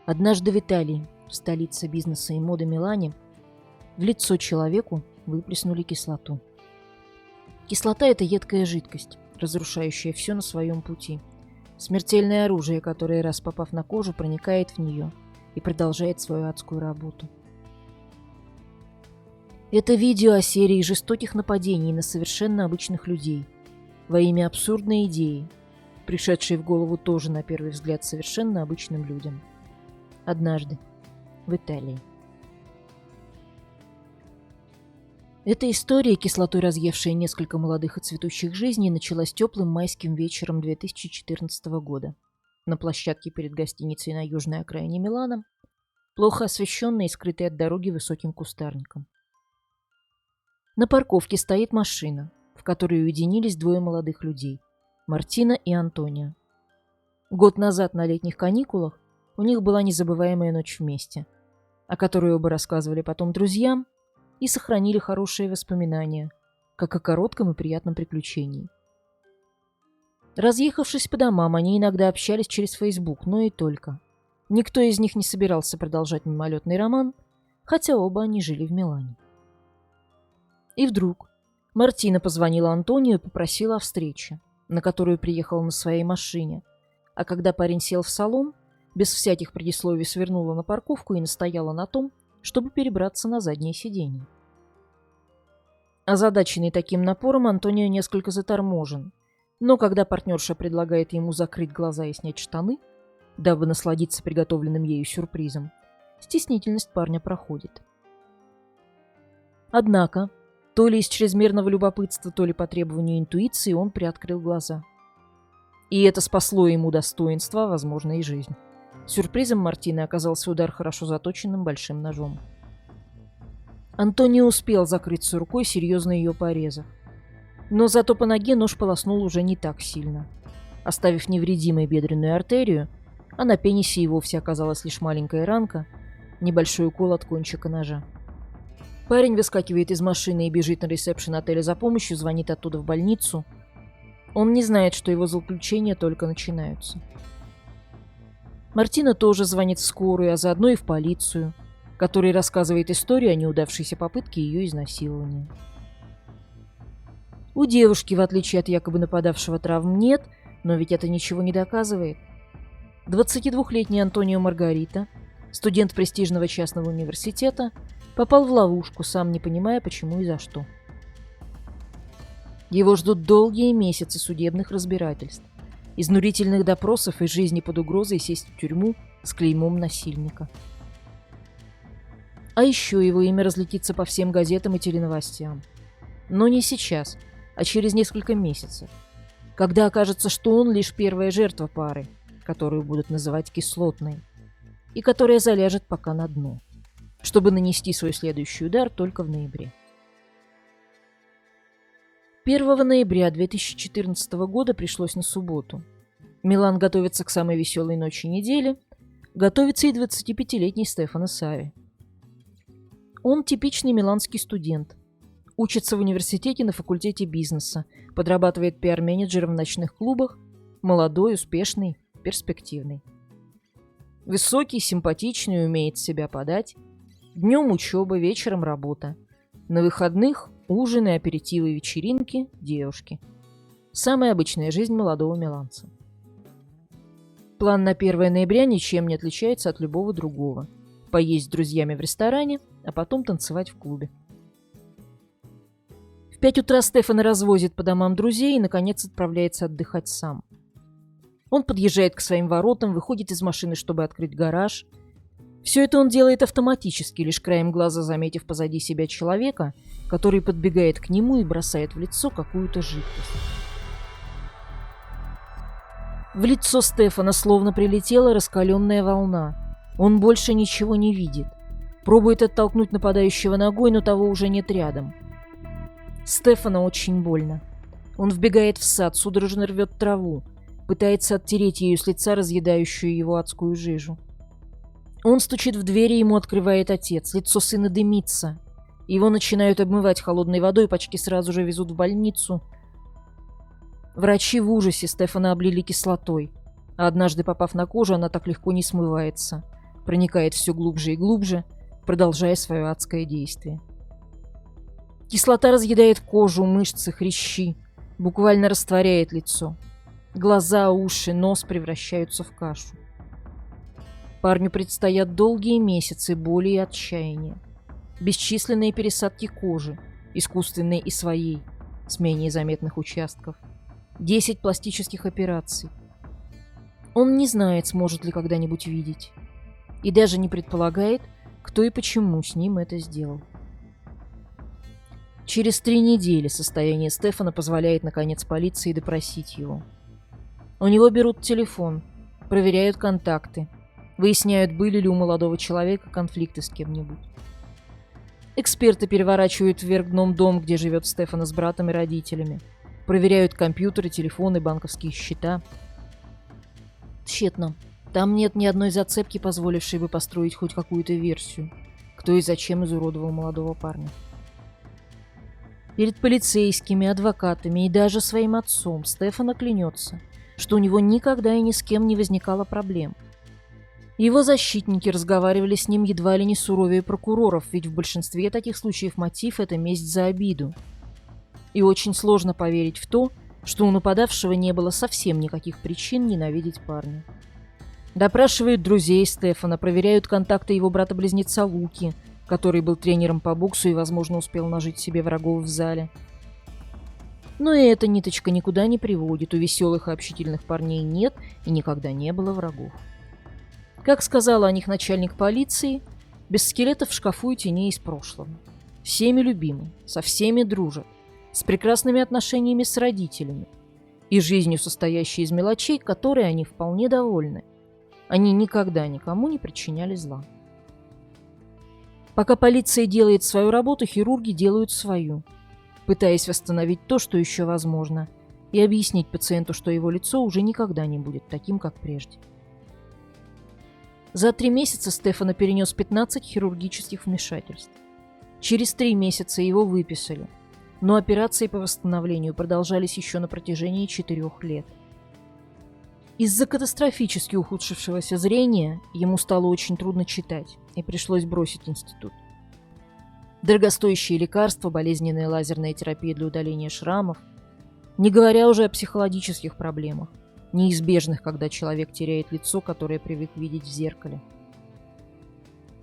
Однажды в Италии, в столице бизнеса и моды Милане, в лицо человеку выплеснули кислоту. Кислота – это едкая жидкость, разрушающая все на своем пути. Смертельное оружие, которое, раз попав на кожу, проникает в нее и продолжает свою адскую работу. Это видео о серии жестоких нападений на совершенно обычных людей во имя абсурдной идеи, пришедшей в голову тоже, на первый взгляд, совершенно обычным людям. Однажды в Италии. Эта история, кислотой разъевшая несколько молодых и цветущих жизней, началась теплым майским вечером 2014 года на площадке перед гостиницей на южной окраине Милана, плохо освещенной и скрытой от дороги высоким кустарником. На парковке стоит машина, в которой уединились двое молодых людей – Мартина и Антонио. Год назад на летних каникулах у них была незабываемая ночь вместе, о которой оба рассказывали потом друзьям и сохранили хорошие воспоминания, как о коротком и приятном приключении. Разъехавшись по домам, они иногда общались через Facebook, но и только. Никто из них не собирался продолжать мимолетный роман, хотя оба они жили в Милане. И вдруг Мартина позвонила Антонио и попросила о встрече, на которую приехала на своей машине, а когда парень сел в салон, без всяких предисловий свернула на парковку и настояла на том, чтобы перебраться на заднее сиденье. Озадаченный таким напором, Антонио несколько заторможен, но когда партнерша предлагает ему закрыть глаза и снять штаны, дабы насладиться приготовленным ею сюрпризом, стеснительность парня проходит. Однако, то ли из чрезмерного любопытства, то ли по требованию интуиции, он приоткрыл глаза. И это спасло ему достоинство, а возможно и жизнь. Сюрпризом Мартины оказался удар хорошо заточенным большим ножом. Антонио успел закрыться рукой, серьезно ее порезав. Но зато по ноге нож полоснул уже не так сильно, оставив невредимой бедренную артерию, а на пенисе и вовсе оказалась лишь маленькая ранка, небольшой укол от кончика ножа. Парень выскакивает из машины и бежит на ресепшн отеля за помощью, звонит оттуда в больницу. Он не знает, что его злоключения только начинаются. Мартина тоже звонит в скорую, а заодно и в полицию, которая рассказывает историю о неудавшейся попытке ее изнасилования. У девушки, в отличие от якобы нападавшего, травм нет, но ведь это ничего не доказывает. 22-летний Антонио Маргарита, студент престижного частного университета, попал в ловушку, сам не понимая, почему и за что. Его ждут долгие месяцы судебных разбирательств, изнурительных допросов и жизни под угрозой сесть в тюрьму с клеймом насильника. А еще его имя разлетится по всем газетам и теленовостям. Но не сейчас, а через несколько месяцев, когда окажется, что он лишь первая жертва пары, которую будут называть кислотной, и которая заляжет пока на дно, чтобы нанести свой следующий удар только в ноябре. 1 ноября 2014 года пришлось на субботу. Милан готовится к самой веселой ночи недели, готовится и 25-летний Стефано Сави. Он типичный миланский студент. Учится в университете на факультете бизнеса, подрабатывает пиар-менеджером в ночных клубах, молодой, успешный, перспективный. Высокий, симпатичный, умеет себя подать. Днем учеба, вечером работа. На выходных ужины, аперитивы, вечеринки, девушки. Самая обычная жизнь молодого миланца. План на 1 ноября ничем не отличается от любого другого. Поесть с друзьями в ресторане, а потом танцевать в клубе. В 5 утра Стефано развозит по домам друзей и, наконец, отправляется отдыхать сам. Он подъезжает к своим воротам, выходит из машины, чтобы открыть гараж. Все это он делает автоматически, лишь краем глаза заметив позади себя человека, который подбегает к нему и бросает в лицо какую-то жидкость. В лицо Стефано словно прилетела раскаленная волна. Он больше ничего не видит. Пробует оттолкнуть нападающего ногой, но того уже нет рядом. Стефано очень больно. Он вбегает в сад, судорожно рвет траву, пытается оттереть ее с лица разъедающую его адскую жижу. Он стучит в дверь, и ему открывает отец. Лицо сына дымится. Его начинают обмывать холодной водой, почти сразу же везут в больницу. Врачи в ужасе, Стефана облили кислотой. А однажды, попав на кожу, она так легко не смывается. проникает все глубже и глубже, продолжая свое адское действие. Кислота разъедает кожу, мышцы, хрящи, буквально растворяет лицо. Глаза, уши, нос превращаются в кашу. Парню предстоят долгие месяцы боли и отчаяния. Бесчисленные пересадки кожи, искусственной и своей, с менее заметных участков. 10 пластических операций. Он не знает, сможет ли когда-нибудь видеть. И даже не предполагает, кто и почему с ним это сделал. Через 3 недели состояние Стефана позволяет, наконец, полиции допросить его. У него берут телефон, проверяют контакты, выясняют, были ли у молодого человека конфликты с кем-нибудь. Эксперты переворачивают вверх дном дом, где живет Стефана с братом и родителями, проверяют компьютеры, телефоны, банковские счета. Тщетно. Там нет ни одной зацепки, позволившей бы построить хоть какую-то версию, кто и зачем изуродовал молодого парня. Перед полицейскими, адвокатами и даже своим отцом Стефано клянется, что у него никогда и ни с кем не возникало проблем. Его защитники разговаривали с ним едва ли не суровее прокуроров, ведь в большинстве таких случаев мотив – это месть за обиду. И очень сложно поверить в то, что у нападавшего не было совсем никаких причин ненавидеть парня. Допрашивают друзей Стефана, проверяют контакты его брата-близнеца Луки, который был тренером по боксу и, возможно, успел нажить себе врагов в зале. Но и эта ниточка никуда не приводит, у веселых и общительных парней нет и никогда не было врагов. Как сказала о них начальник полиции, без скелетов в шкафу и теней из прошлого. Всеми любимы, со всеми дружат, с прекрасными отношениями с родителями и жизнью, состоящей из мелочей, которой они вполне довольны. Они никогда никому не причиняли зла. Пока полиция делает свою работу, хирурги делают свою, пытаясь восстановить то, что еще возможно, и объяснить пациенту, что его лицо уже никогда не будет таким, как прежде. За 3 месяца Стефано перенес 15 хирургических вмешательств. Через 3 месяца его выписали, но операции по восстановлению продолжались еще на протяжении 4 лет. Из-за катастрофически ухудшившегося зрения ему стало очень трудно читать, и пришлось бросить институт. Дорогостоящие лекарства, болезненная лазерная терапия для удаления шрамов, не говоря уже о психологических проблемах, неизбежных, когда человек теряет лицо, которое привык видеть в зеркале.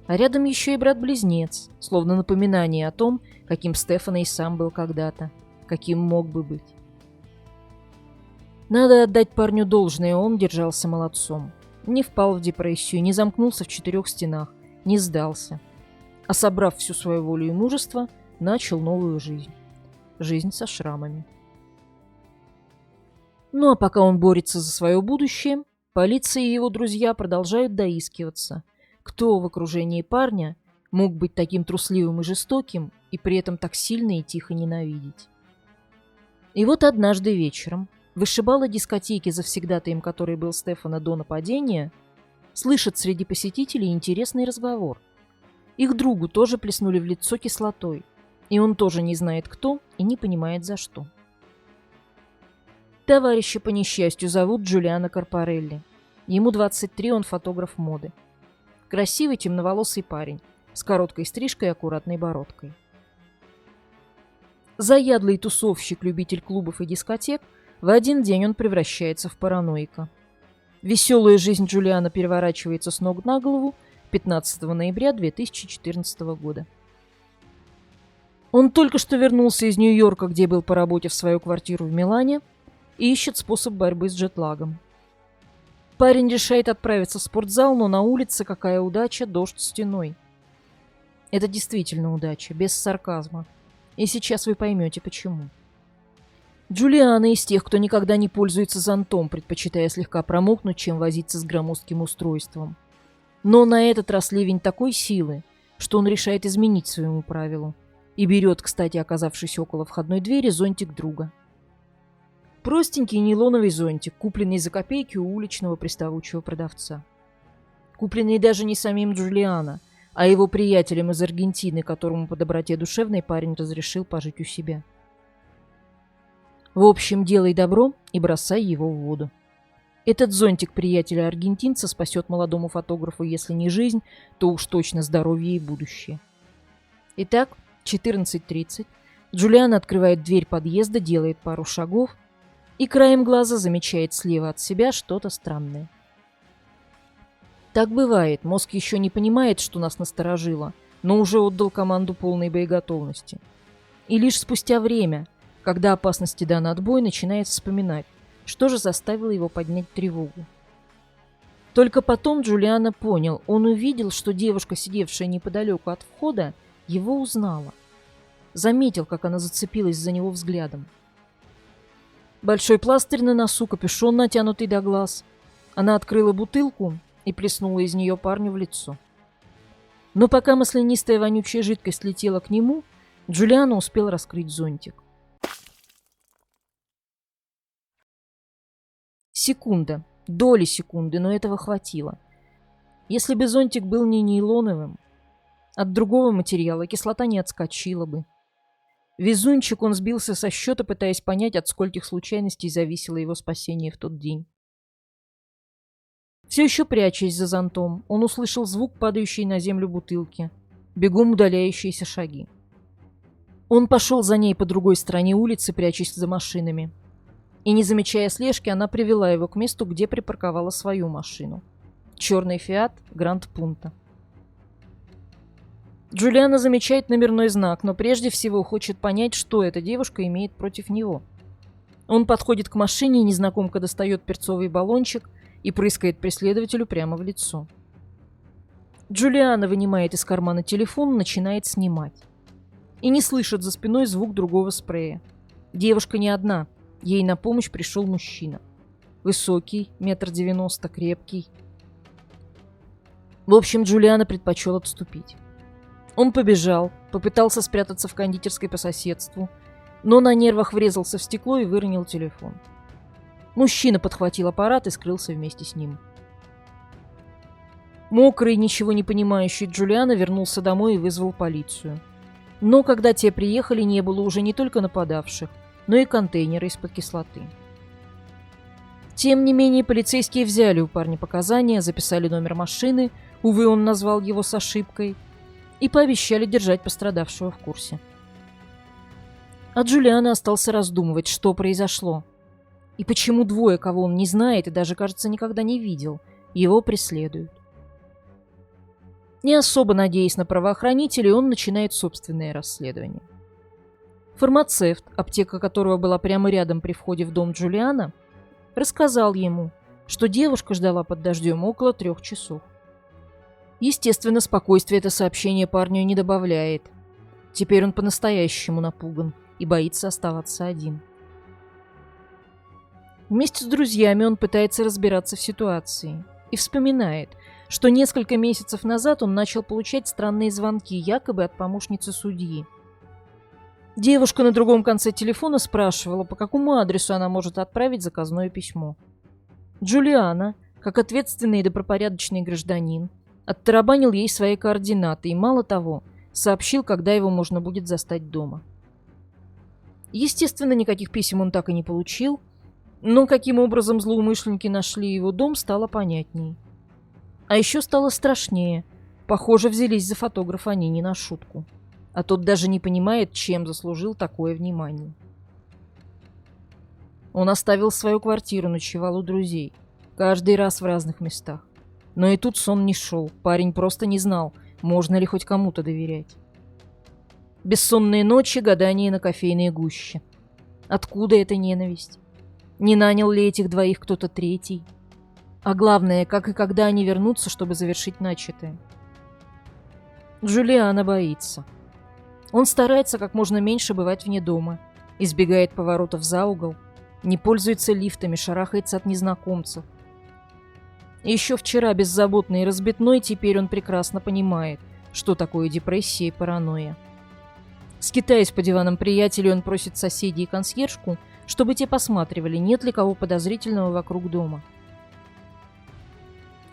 А рядом еще и брат-близнец, словно напоминание о том, каким Стефано и сам был когда-то, каким мог бы быть. Надо отдать парню должное, он держался молодцом. Не впал в депрессию, не замкнулся в 4 стенах, не сдался. А собрав всю свою волю и мужество, начал новую жизнь. Жизнь со шрамами. Ну а пока он борется за свое будущее, полиция и его друзья продолжают доискиваться, кто в окружении парня мог быть таким трусливым и жестоким и при этом так сильно и тихо ненавидеть. И вот однажды вечером вышибала дискотеки, завсегдатаем которой был Стефано до нападения, слышит среди посетителей интересный разговор. Их другу тоже плеснули в лицо кислотой, и он тоже не знает кто и не понимает за что. Товарища по несчастью зовут Джулиано Карпарелли. Ему 23, он фотограф моды. Красивый темноволосый парень, с короткой стрижкой и аккуратной бородкой. Заядлый тусовщик, любитель клубов и дискотек, в один день он превращается в параноика. Веселая жизнь Джулиано переворачивается с ног на голову 15 ноября 2014 года. Он только что вернулся из Нью-Йорка, где был по работе в свою квартиру в Милане, и ищет способ борьбы с джетлагом. Парень решает отправиться в спортзал, но на улице, какая удача, дождь стеной. Это действительно удача, без сарказма. И сейчас вы поймете, почему. Джулиано из тех, кто никогда не пользуется зонтом, предпочитая слегка промокнуть, чем возиться с громоздким устройством. Но на этот раз ливень такой силы, что он решает изменить своему правилу и берет, кстати, оказавшись около входной двери, зонтик друга. Простенький нейлоновый зонтик, купленный за копейки у уличного приставучего продавца. Купленный даже не самим Джулиано, а его приятелем из Аргентины, которому по доброте душевной парень разрешил пожить у себя. В общем, делай добро и бросай его в воду. Этот зонтик приятеля-аргентинца спасет молодому фотографу, если не жизнь, то уж точно здоровье и будущее. Итак, 14:30. Джулиана открывает дверь подъезда, делает пару шагов и краем глаза замечает слева от себя что-то странное. Так бывает, мозг еще не понимает, что нас насторожило, но уже отдал команду полной боеготовности. И лишь спустя время, когда опасности дан отбой, начинает вспоминать, что же заставило его поднять тревогу. Только потом Джулиано понял, он увидел, что девушка, сидевшая неподалеку от входа, его узнала. Заметил, как она зацепилась за него взглядом. Большой пластырь на носу, капюшон, натянутый до глаз. Она открыла бутылку и плеснула из нее парню в лицо. Но пока маслянистая вонючая жидкость летела к нему, Джулиано успел раскрыть зонтик. Секунда, доли секунды, но этого хватило. Если бы зонтик был не нейлоновым, от другого материала кислота не отскочила бы. Везунчик, он сбился со счета, пытаясь понять, от скольких случайностей зависело его спасение в тот день. Все еще прячась за зонтом, он услышал звук падающей на землю бутылки, бегом удаляющиеся шаги. Он пошел за ней по другой стороне улицы, прячась за машинами. И, не замечая слежки, она привела его к месту, где припарковала свою машину. Черный Фиат Гранд Пунто. Джулиано замечает номерной знак, но прежде всего хочет понять, что эта девушка имеет против него. Он подходит к машине, и незнакомка достает перцовый баллончик и прыскает преследователю прямо в лицо. Джулиано вынимает из кармана телефон, начинает снимать. И не слышит за спиной звук другого спрея. Девушка не одна, ей на помощь пришел мужчина. Высокий, 1,90 м, крепкий. В общем, Джулиано предпочел отступить. Он побежал, попытался спрятаться в кондитерской по соседству, но на нервах врезался в стекло и выронил телефон. Мужчина подхватил аппарат и скрылся вместе с ним. Мокрый, ничего не понимающий Джулиано вернулся домой и вызвал полицию. Но когда те приехали, не было уже не только нападавших, но и контейнера из-под кислоты. Тем не менее, полицейские взяли у парня показания, записали номер машины, увы, он назвал его с ошибкой, и пообещали держать пострадавшего в курсе. А Джулиано остался раздумывать, что произошло. И почему двое, кого он не знает и даже, кажется, никогда не видел, его преследуют. Не особо надеясь на правоохранителей, он начинает собственное расследование. Фармацевт, аптека которого была прямо рядом при входе в дом Джулиано, рассказал ему, что девушка ждала под дождем около 3 часов. Естественно, спокойствие это сообщение парню не добавляет. Теперь он по-настоящему напуган и боится оставаться один. Вместе с друзьями он пытается разбираться в ситуации и вспоминает, что несколько месяцев назад он начал получать странные звонки, якобы от помощницы судьи. Девушка на другом конце телефона спрашивала, по какому адресу она может отправить заказное письмо. Джулиано, как ответственный и добропорядочный гражданин, оттарабанил ей свои координаты и, мало того, сообщил, когда его можно будет застать дома. Естественно, никаких писем он так и не получил, но каким образом злоумышленники нашли его дом, стало понятней. А еще стало страшнее. Похоже, взялись за фотографа они не на шутку. А тот даже не понимает, чем заслужил такое внимание. Он оставил свою квартиру, ночевал у друзей. Каждый раз в разных местах. Но и тут сон не шел. Парень просто не знал, можно ли хоть кому-то доверять. Бессонные ночи, гадания на кофейной гуще. Откуда эта ненависть? Не нанял ли этих двоих кто-то третий? А главное, как и когда они вернутся, чтобы завершить начатое? Джулиано боится. Он старается как можно меньше бывать вне дома, избегает поворотов за угол, не пользуется лифтами, шарахается от незнакомцев. Еще вчера беззаботный и разбитной, теперь он прекрасно понимает, что такое депрессия и паранойя. Скитаясь по диванам приятелей, он просит соседей и консьержку, чтобы те посматривали, нет ли кого подозрительного вокруг дома.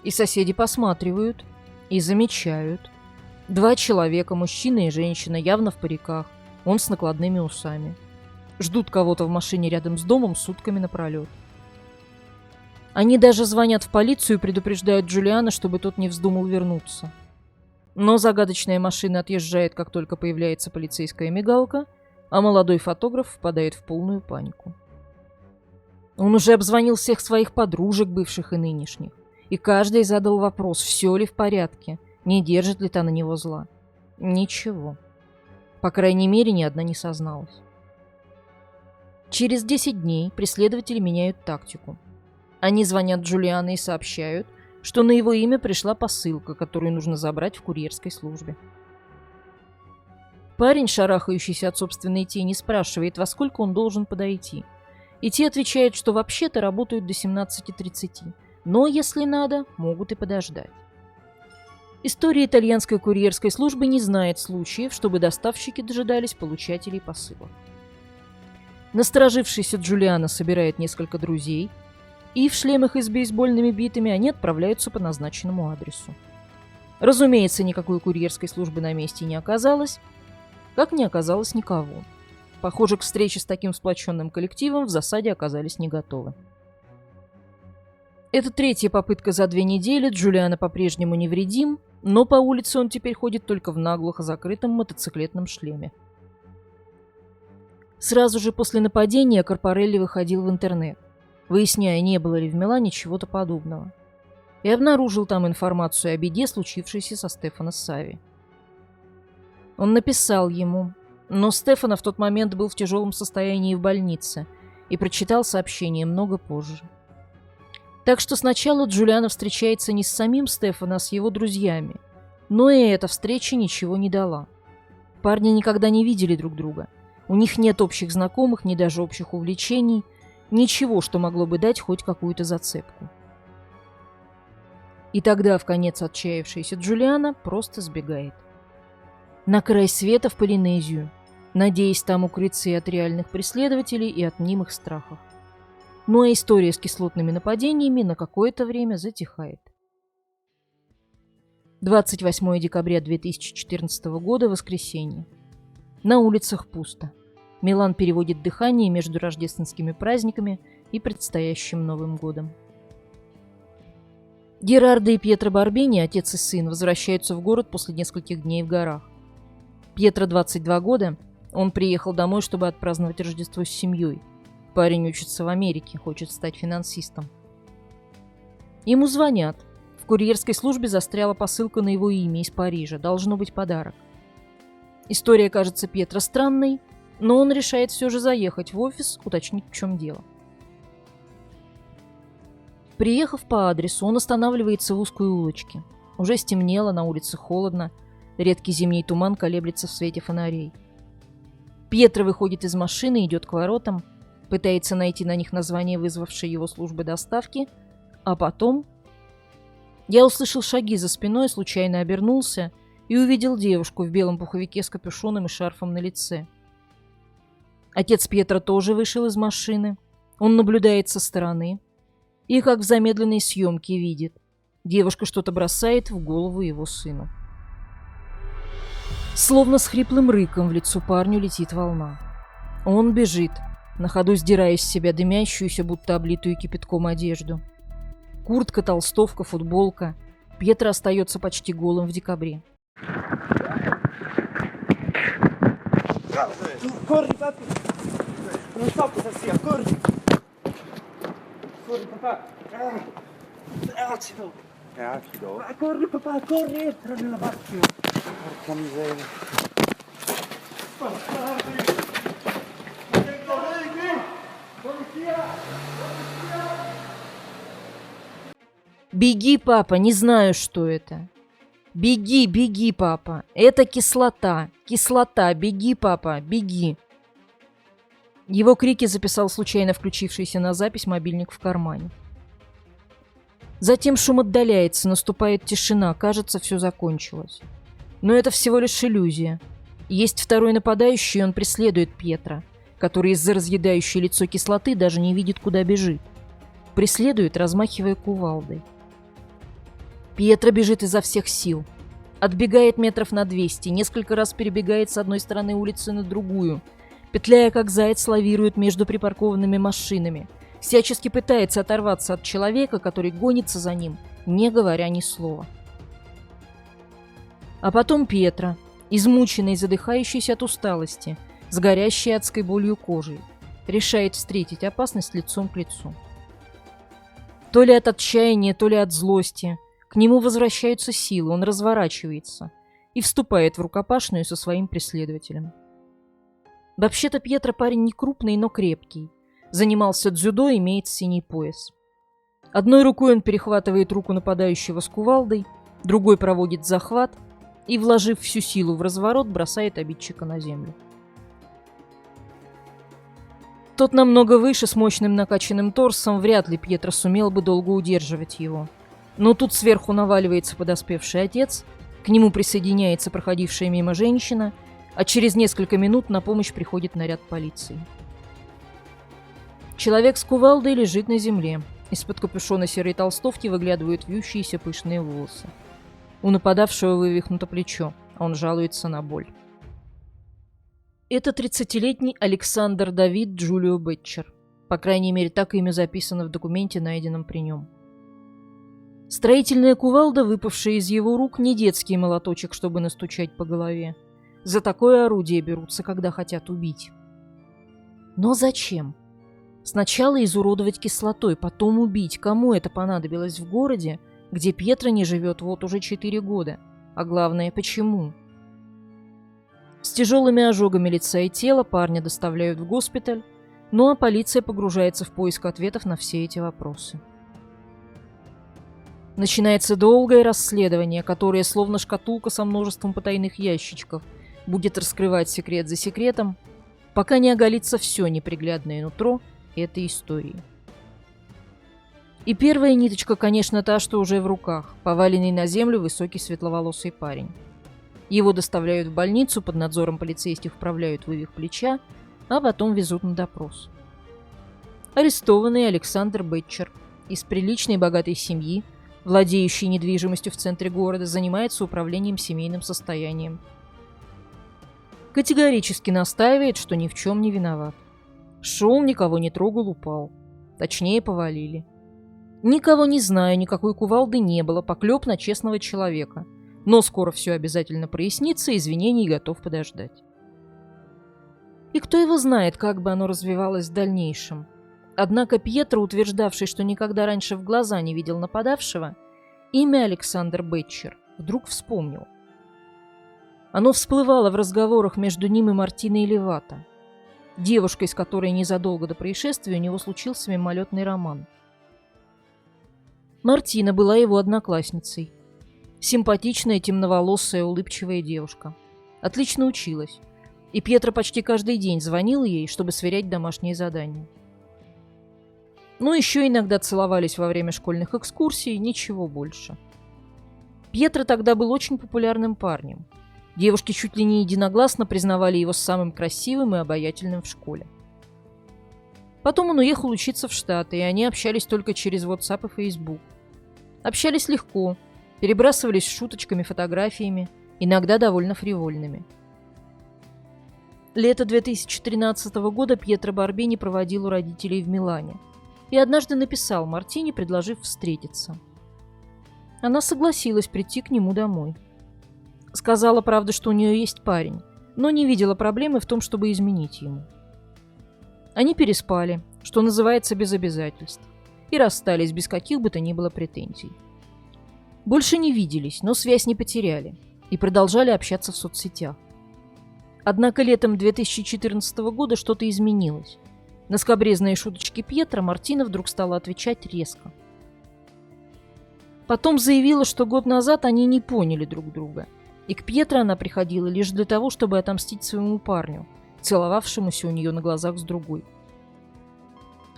И соседи посматривают и замечают. 2 человека, мужчина и женщина, явно в париках, он с накладными усами. Ждут кого-то в машине рядом с домом сутками напролет. Они даже звонят в полицию и предупреждают Джулиана, чтобы тот не вздумал вернуться. Но загадочная машина отъезжает, как только появляется полицейская мигалка, а молодой фотограф впадает в полную панику. Он уже обзвонил всех своих подружек, бывших и нынешних, и каждый задал вопрос, все ли в порядке, не держит ли та на него зла. Ничего. По крайней мере, ни одна не созналась. Через 10 дней преследователи меняют тактику. Они звонят Джулиану и сообщают, что на его имя пришла посылка, которую нужно забрать в курьерской службе. Парень, шарахающийся от собственной тени, спрашивает, во сколько он должен подойти. И те отвечают, что вообще-то работают до 17:30, но, если надо, могут и подождать. История итальянской курьерской службы не знает случаев, чтобы доставщики дожидались получателей посылок. Насторожившийся Джулиано собирает несколько друзей, и в шлемах и с бейсбольными битами они отправляются по назначенному адресу. Разумеется, никакой курьерской службы на месте не оказалось, как не оказалось никого. Похоже, к встрече с таким сплоченным коллективом в засаде оказались не готовы. Это третья попытка за 2 недели, Джулиано по-прежнему невредим, но по улице он теперь ходит только в наглухо закрытом мотоциклетном шлеме. Сразу же после нападения Корпарелли выходил в интернет, выясняя, не было ли в Милане чего-то подобного, и обнаружил там информацию о беде, случившейся со Стефано Сави. Он написал ему, но Стефано в тот момент был в тяжелом состоянии в больнице и прочитал сообщение много позже. Так что сначала Джулиано встречается не с самим Стефано, а с его друзьями, но и эта встреча ничего не дала. Парни никогда не видели друг друга, у них нет общих знакомых, ни даже общих увлечений, ничего, что могло бы дать хоть какую-то зацепку. И тогда, вконец отчаявшийся Джулиано просто сбегает. На край света в Полинезию, надеясь там укрыться и от реальных преследователей, и от мнимых страхов. Ну а история с кислотными нападениями на какое-то время затихает. 28 декабря 2014 года, воскресенье. На улицах пусто. Милан переводит дыхание между рождественскими праздниками и предстоящим Новым годом. Герардо и Пьетро Барбини, отец и сын, возвращаются в город после нескольких дней в горах. Пьетро 22 года, он приехал домой, чтобы отпраздновать Рождество с семьей. Парень учится в Америке, хочет стать финансистом. Ему звонят. В курьерской службе застряла посылка на его имя из Парижа. Должно быть подарок. История кажется Пьетро странной, но он решает все же заехать в офис, уточнить, в чем дело. Приехав по адресу, он останавливается в узкой улочке. Уже стемнело, на улице холодно, редкий зимний туман колеблется в свете фонарей. Пьетро выходит из машины, идет к воротам, пытается найти на них название вызвавшей его службы доставки, а потом... Я услышал шаги за спиной, случайно обернулся и увидел девушку в белом пуховике с капюшоном и шарфом на лице. Отец Пьетро тоже вышел из машины. Он наблюдает со стороны и, как в замедленной съемке, видит. Девушка что-то бросает в голову его сыну. Словно с хриплым рыком в лицо парню летит волна. Он бежит, на ходу сдирая с себя дымящуюся, будто облитую кипятком одежду. Куртка, толстовка, футболка. Пьетро остается почти голым в декабре. Corri, papi! Non so cosa sia, corri! Corri, papà! È acido! È acido? Corri, papà, corri! Entra nella macchina! Porca miseria! «Беги, папа, не знаю, что это». «Беги, беги, папа! Это кислота! Кислота! Беги, папа! Беги!» Его крики записал случайно включившийся на запись мобильник в кармане. Затем шум отдаляется, наступает тишина, кажется, все закончилось. Но это всего лишь иллюзия. Есть второй нападающий, и он преследует Пьетро, который из-за разъедающей лицо кислоты даже не видит, куда бежит. Преследует, размахивая кувалдой. Пьетро бежит изо всех сил. Отбегает метров на 200, несколько раз перебегает с одной стороны улицы на другую, петляя как заяц, лавирует между припаркованными машинами, всячески пытается оторваться от человека, который гонится за ним, не говоря ни слова. А потом Пьетро, измученный и задыхающийся от усталости, с горящей адской болью кожей, решает встретить опасность лицом к лицу. То ли от отчаяния, то ли от злости к нему возвращаются силы, он разворачивается и вступает в рукопашную со своим преследователем. Вообще-то Пьетро парень не крупный, но крепкий. Занимался дзюдо, имеет синий пояс. Одной рукой он перехватывает руку нападающего с кувалдой, другой проводит захват и, вложив всю силу в разворот, бросает обидчика на землю. Тот намного выше, с мощным накачанным торсом, вряд ли Пьетро сумел бы долго удерживать его. Но тут сверху наваливается подоспевший отец, к нему присоединяется проходившая мимо женщина, а через несколько минут на помощь приходит наряд полиции. Человек с кувалдой лежит на земле. Из-под капюшона серой толстовки выглядывают вьющиеся пышные волосы. У нападавшего вывихнуто плечо, а он жалуется на боль. Это 30-летний Александр Давид Джулио Бетчер. По крайней мере, так имя записано в документе, найденном при нем. Строительная кувалда, выпавшая из его рук, не детский молоточек, чтобы настучать по голове. За такое орудие берутся, когда хотят убить. Но зачем? Сначала изуродовать кислотой, потом убить. Кому это понадобилось в городе, где Пьетро не живет вот уже 4 года? А главное, почему? С тяжелыми ожогами лица и тела парня доставляют в госпиталь, ну а полиция погружается в поиск ответов на все эти вопросы. Начинается долгое расследование, которое, словно шкатулка со множеством потайных ящичков, будет раскрывать секрет за секретом, пока не оголится все неприглядное нутро этой истории. И первая ниточка, конечно, та, что уже в руках, поваленный на землю высокий светловолосый парень. Его доставляют в больницу, под надзором полицейских вправляют вывих плеча, а потом везут на допрос. Арестованный Александр Бетчер из приличной богатой семьи, владеющий недвижимостью в центре города, занимается управлением семейным состоянием. Категорически настаивает, что ни в чем не виноват. Шел, никого не трогал, упал. Точнее, повалили. Никого не знаю, никакой кувалды не было, поклеп на честного человека. Но скоро все обязательно прояснится, извинений готов подождать. И кто его знает, как бы оно развивалось в дальнейшем. Однако Пьетро, утверждавший, что никогда раньше в глаза не видел нападавшего, имя Александр Бетчер вдруг вспомнил. Оно всплывало в разговорах между ним и Мартиной Левато, девушкой, с которой незадолго до происшествия у него случился мимолетный роман. Мартина была его одноклассницей. Симпатичная, темноволосая, улыбчивая девушка. Отлично училась. И Пьетро почти каждый день звонил ей, чтобы сверять домашние задания. Ну, еще иногда целовались во время школьных экскурсий, ничего больше. Пьетро тогда был очень популярным парнем. Девушки чуть ли не единогласно признавали его самым красивым и обаятельным в школе. Потом он уехал учиться в Штаты, и они общались только через WhatsApp и Facebook. Общались легко, перебрасывались шуточками, фотографиями, иногда довольно фривольными. Лето 2013 года Пьетро Барбини проводил у родителей в Милане и однажды написал Мартине, предложив встретиться. Она согласилась прийти к нему домой. Сказала, правда, что у нее есть парень, но не видела проблемы в том, чтобы изменить ему. Они переспали, что называется, без обязательств, и расстались без каких бы то ни было претензий. Больше не виделись, но связь не потеряли и продолжали общаться в соцсетях. Однако летом 2014 года что-то изменилось. На скабрезные шуточки Пьетро Мартина вдруг стала отвечать резко. Потом заявила, что год назад они не поняли друг друга, и к Пьетро она приходила лишь для того, чтобы отомстить своему парню, целовавшемуся у нее на глазах с другой.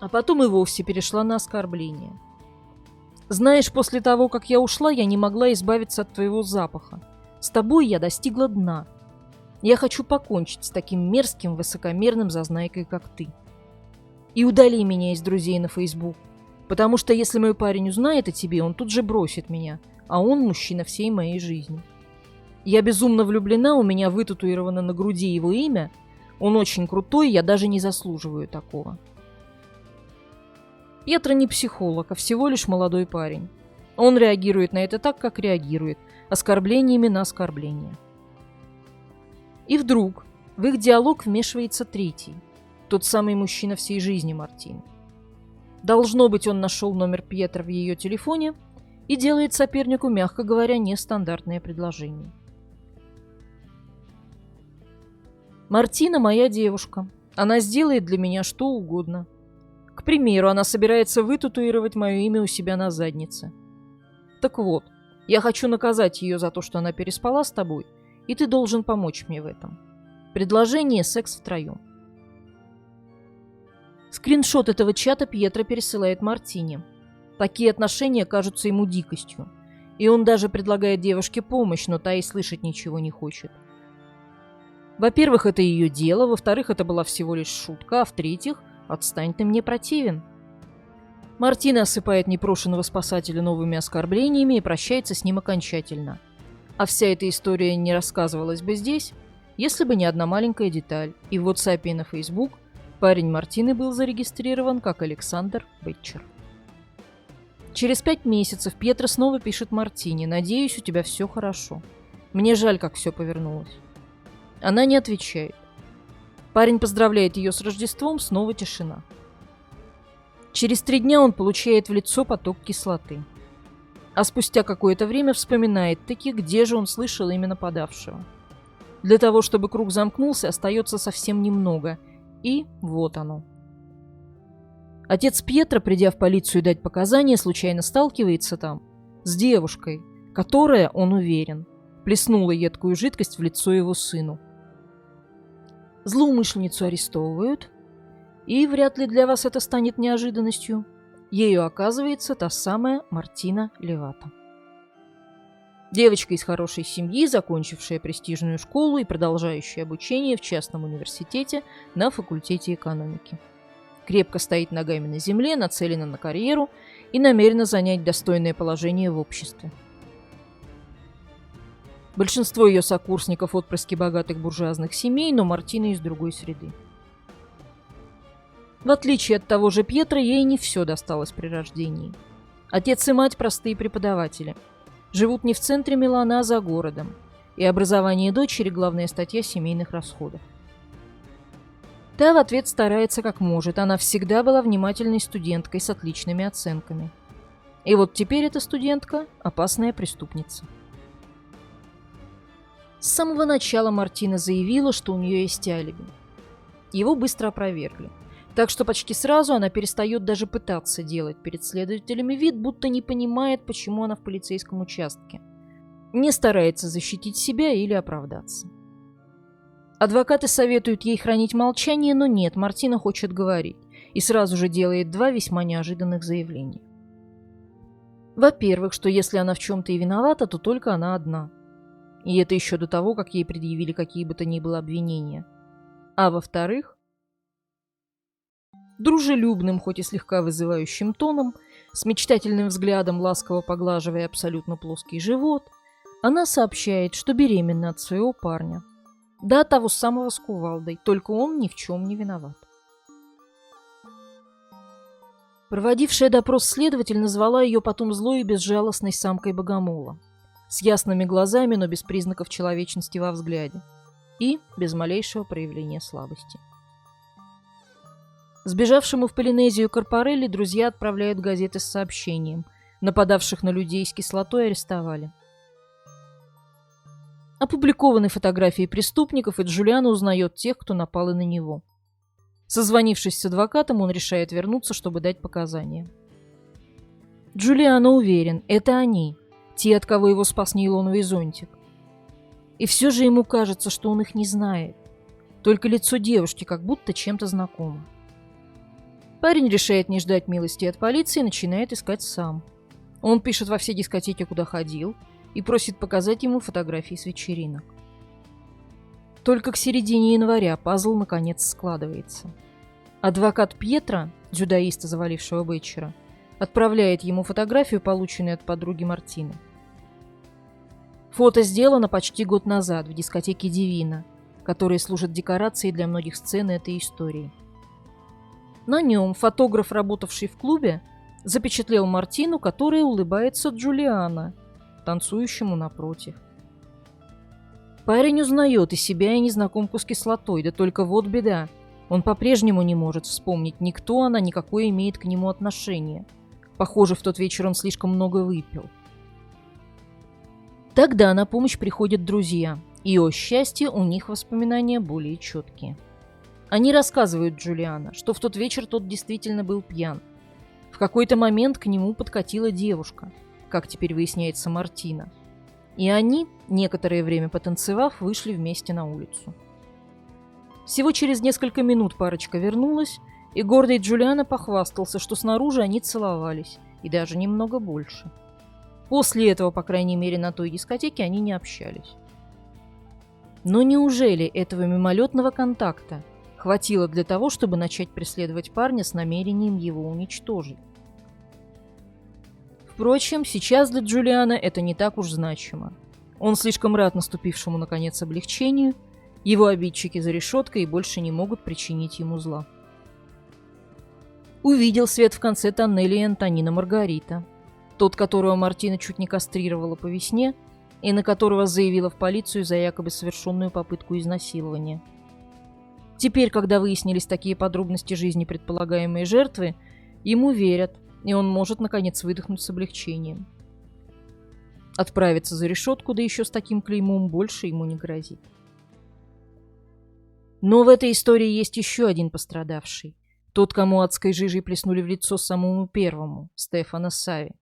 А потом и вовсе перешла на оскорбление. «Знаешь, после того, как я ушла, я не могла избавиться от твоего запаха. С тобой я достигла дна. Я хочу покончить с таким мерзким, высокомерным зазнайкой, как ты. И удали меня из друзей на Facebook, потому что если мой парень узнает о тебе, он тут же бросит меня, а он мужчина всей моей жизни. Я безумно влюблена, у меня вытатуировано на груди его имя, он очень крутой, я даже не заслуживаю такого». Пьетро не психолог, а всего лишь молодой парень. Он реагирует на это так, как реагирует, оскорблениями на оскорбления. И вдруг в их диалог вмешивается третий, тот самый мужчина всей жизни Мартины. Должно быть, он нашел номер Пьетро в ее телефоне и делает сопернику, мягко говоря, нестандартное предложение. «Мартина моя девушка. Она сделает для меня что угодно. К примеру, она собирается вытатуировать мое имя у себя на заднице. Так вот, я хочу наказать ее за то, что она переспала с тобой, и ты должен помочь мне в этом. Предложение — секс втроем». Скриншот этого чата Пьетро пересылает Мартине. Такие отношения кажутся ему дикостью. И он даже предлагает девушке помощь, но та и слышать ничего не хочет. Во-первых, это ее дело, во-вторых, это была всего лишь шутка, а в-третьих, отстань, ты мне противен. Мартина осыпает непрошенного спасателя новыми оскорблениями и прощается с ним окончательно. А вся эта история не рассказывалась бы здесь, если бы не одна маленькая деталь. И в WhatsApp и на Facebook парень Мартины был зарегистрирован как Александр Бетчер. Через 5 месяцев Пьетро снова пишет Мартине: «Надеюсь, у тебя все хорошо. Мне жаль, как все повернулось». Она не отвечает. Парень поздравляет ее с Рождеством, снова тишина. Через 3 дня он получает в лицо поток кислоты. А спустя какое-то время вспоминает таки, где же он слышал именно подавшего. Для того, чтобы круг замкнулся, остается совсем немного. И вот оно. Отец Пьетро, придя в полицию дать показания, случайно сталкивается там с девушкой, которая, он уверен, плеснула едкую жидкость в лицо его сыну. Злоумышленницу арестовывают, и вряд ли для вас это станет неожиданностью. Ею оказывается та самая Мартина Левато. Девочка из хорошей семьи, закончившая престижную школу и продолжающая обучение в частном университете на факультете экономики. Крепко стоит ногами на земле, нацелена на карьеру и намерена занять достойное положение в обществе. Большинство ее сокурсников – отпрыски богатых буржуазных семей, но Мартина из другой среды. В отличие от того же Пьетро, ей не все досталось при рождении. Отец и мать – простые преподаватели. Живут не в центре Милана, а за городом. И образование дочери – главная статья семейных расходов. Та в ответ старается как может. Она всегда была внимательной студенткой с отличными оценками. И вот теперь эта студентка – опасная преступница. С самого начала Мартина заявила, что у нее есть алиби. Его быстро опровергли. Так что почти сразу она перестает даже пытаться делать перед следователями вид, будто не понимает, почему она в полицейском участке. Не старается защитить себя или оправдаться. Адвокаты советуют ей хранить молчание, но нет, Мартина хочет говорить. И сразу же делает 2 весьма неожиданных заявления. Во-первых, что если она в чем-то и виновата, то только она одна. И это еще до того, как ей предъявили какие бы то ни было обвинения. А во-вторых, дружелюбным, хоть и слегка вызывающим тоном, с мечтательным взглядом, ласково поглаживая абсолютно плоский живот, она сообщает, что беременна от своего парня. Да, того самого с кувалдой, только он ни в чем не виноват. Проводившая допрос следователь назвала ее потом злой и безжалостной самкой богомола. С ясными глазами, но без признаков человечности во взгляде. И без малейшего проявления слабости. Сбежавшему в Полинезию Корпорелли друзья отправляют газеты с сообщением. Нападавших на людей с кислотой арестовали. Опубликованы фотографии преступников, и Джулиано узнает тех, кто напал и на него. Созвонившись с адвокатом, он решает вернуться, чтобы дать показания. Джулиано уверен, это они, те, от кого его спас нейлоновый зонтик. И все же ему кажется, что он их не знает. Только лицо девушки как будто чем-то знакомо. Парень решает не ждать милости от полиции и начинает искать сам. Он пишет во все дискотеки, куда ходил, и просит показать ему фотографии с вечеринок. Только к середине января пазл наконец складывается. Адвокат Пьетро, дзюдоиста, завалившего Бетчера, отправляет ему фотографию, полученную от подруги Мартины. Фото сделано почти год назад в дискотеке «Дивина», которая служит декорацией для многих сцен этой истории. На нем фотограф, работавший в клубе, запечатлел Мартину, которая улыбается Джулиано, танцующему напротив. Парень узнает и себя, и незнакомку с кислотой, да только вот беда. Он по-прежнему не может вспомнить, ни кто она, ни какое имеет к нему отношение. Похоже, в тот вечер он слишком много выпил. Тогда на помощь приходят друзья, и, о счастье, у них воспоминания более четкие. Они рассказывают Джулиано, что в тот вечер тот действительно был пьян. В какой-то момент к нему подкатила девушка, как теперь выясняется, Мартина. И они, некоторое время потанцевав, вышли вместе на улицу. Всего через несколько минут парочка вернулась, и гордый Джулиано похвастался, что снаружи они целовались, и даже немного больше. После этого, по крайней мере, на той дискотеке они не общались. Но неужели этого мимолетного контакта хватило для того, чтобы начать преследовать парня с намерением его уничтожить? Впрочем, сейчас для Джулиано это не так уж значимо. Он слишком рад наступившему, наконец, облегчению, его обидчики за решеткой и больше не могут причинить ему зла. Увидел свет в конце тоннеля и Антонина Маргарита, тот, которого Мартина чуть не кастрировала по весне и на которого заявила в полицию за якобы совершенную попытку изнасилования. Теперь, когда выяснились такие подробности жизни предполагаемой жертвы, ему верят, и он может, наконец, выдохнуть с облегчением. Отправиться за решетку, да еще с таким клеймом, больше ему не грозит. Но в этой истории есть еще один пострадавший. Тот, кому адской жижей плеснули в лицо самому первому, Стефано Сави.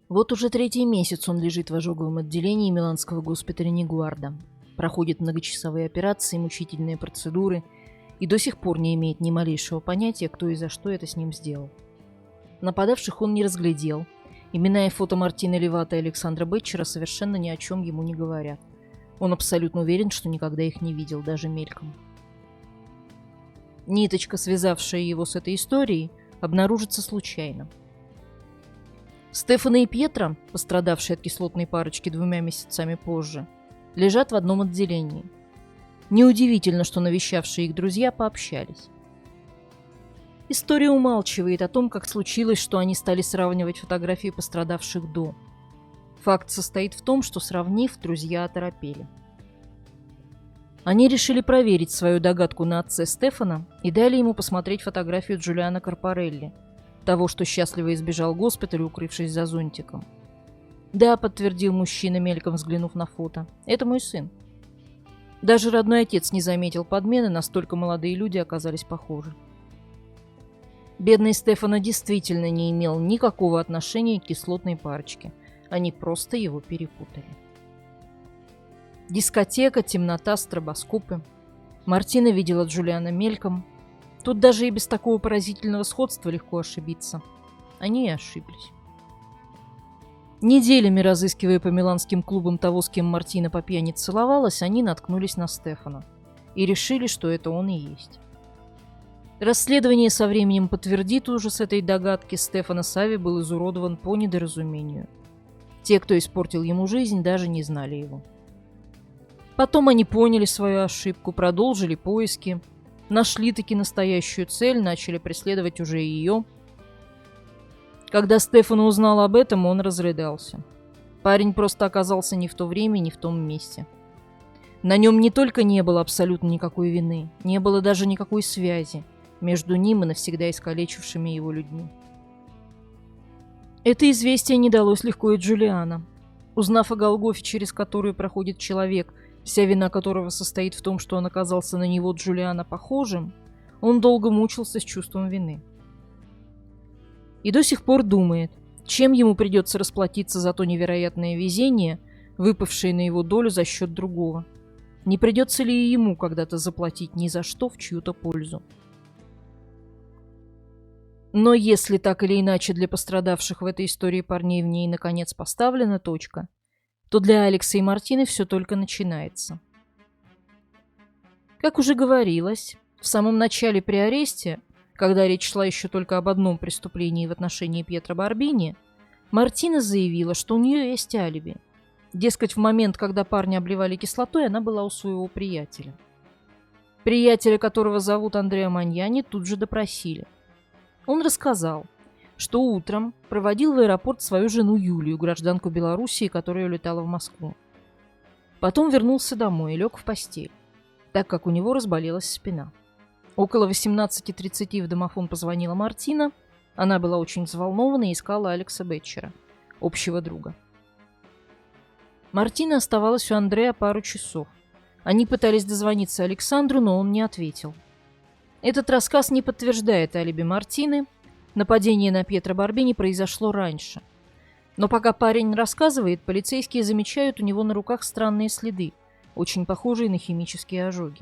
Вот уже 3-й месяц он лежит в ожоговом отделении миланского госпиталя Нигуарда, проходит многочасовые операции, мучительные процедуры и до сих пор не имеет ни малейшего понятия, кто и за что это с ним сделал. Нападавших он не разглядел. Имена и фото Мартины Левата и Александра Бетчера совершенно ни о чем ему не говорят. Он абсолютно уверен, что никогда их не видел, даже мельком. Ниточка, связавшая его с этой историей, обнаружится случайно. Стефано и Пьетро, пострадавшие от кислотной парочки 2 месяцами позже, лежат в одном отделении. Неудивительно, что навещавшие их друзья пообщались. История умалчивает о том, как случилось, что они стали сравнивать фотографии пострадавших до. Факт состоит в том, что, сравнив, друзья оторопели. Они решили проверить свою догадку на отце Стефано и дали ему посмотреть фотографию Джулиано Корпарелли, того, что счастливо избежал госпиталя, укрывшись за зонтиком. «Да», — подтвердил мужчина, мельком взглянув на фото, — «это мой сын». Даже родной отец не заметил подмены, настолько молодые люди оказались похожи. Бедный Стефано действительно не имел никакого отношения к кислотной парочке. Они просто его перепутали. Дискотека, темнота, стробоскопы. Мартина видела Джулиано мельком. Тут даже и без такого поразительного сходства легко ошибиться. Они и ошиблись. Неделями разыскивая по миланским клубам того, с кем Мартина по пьяни целовалась, они наткнулись на Стефано и решили, что это он и есть. Расследование со временем подтвердит ужас этой догадки. Стефано Сави был изуродован по недоразумению. Те, кто испортил ему жизнь, даже не знали его. Потом они поняли свою ошибку, продолжили поиски, нашли-таки настоящую цель, начали преследовать уже ее. Когда Стефано узнал об этом, он разрыдался. Парень просто оказался не в то время, не в том месте. На нем не только не было абсолютно никакой вины, не было даже никакой связи между ним и навсегда искалечившими его людьми. Это известие не далось легко и Джулиано. Узнав о Голгофе, через которую проходит человек, вся вина которого состоит в том, что он оказался на него, Джулиано, похожим, он долго мучился с чувством вины. И до сих пор думает, чем ему придется расплатиться за то невероятное везение, выпавшее на его долю за счет другого. Не придется ли и ему когда-то заплатить ни за что в чью-то пользу? Но если так или иначе для пострадавших в этой истории парней в ней наконец поставлена точка, то для Алекса и Мартины все только начинается. Как уже говорилось, в самом начале при аресте, когда речь шла еще только об одном преступлении в отношении Пьетро Барбини, Мартина заявила, что у нее есть алиби. Дескать, в момент, когда парня обливали кислотой, она была у своего приятеля. Приятеля, которого зовут Андреа Маньяни, тут же допросили. Он рассказал, что утром проводил в аэропорт свою жену Юлию, гражданку Белоруссии, которая улетала в Москву. Потом вернулся домой и лег в постель, так как у него разболелась спина. Около 18:30 в домофон позвонила Мартина. Она была очень взволнована и искала Алекса Бетчера, общего друга. Мартина оставалась у Андреа пару часов. Они пытались дозвониться Александру, но он не ответил. Этот рассказ не подтверждает алиби Мартины. Нападение на Пьетро Барбини произошло раньше. Но пока парень рассказывает, полицейские замечают у него на руках странные следы, очень похожие на химические ожоги.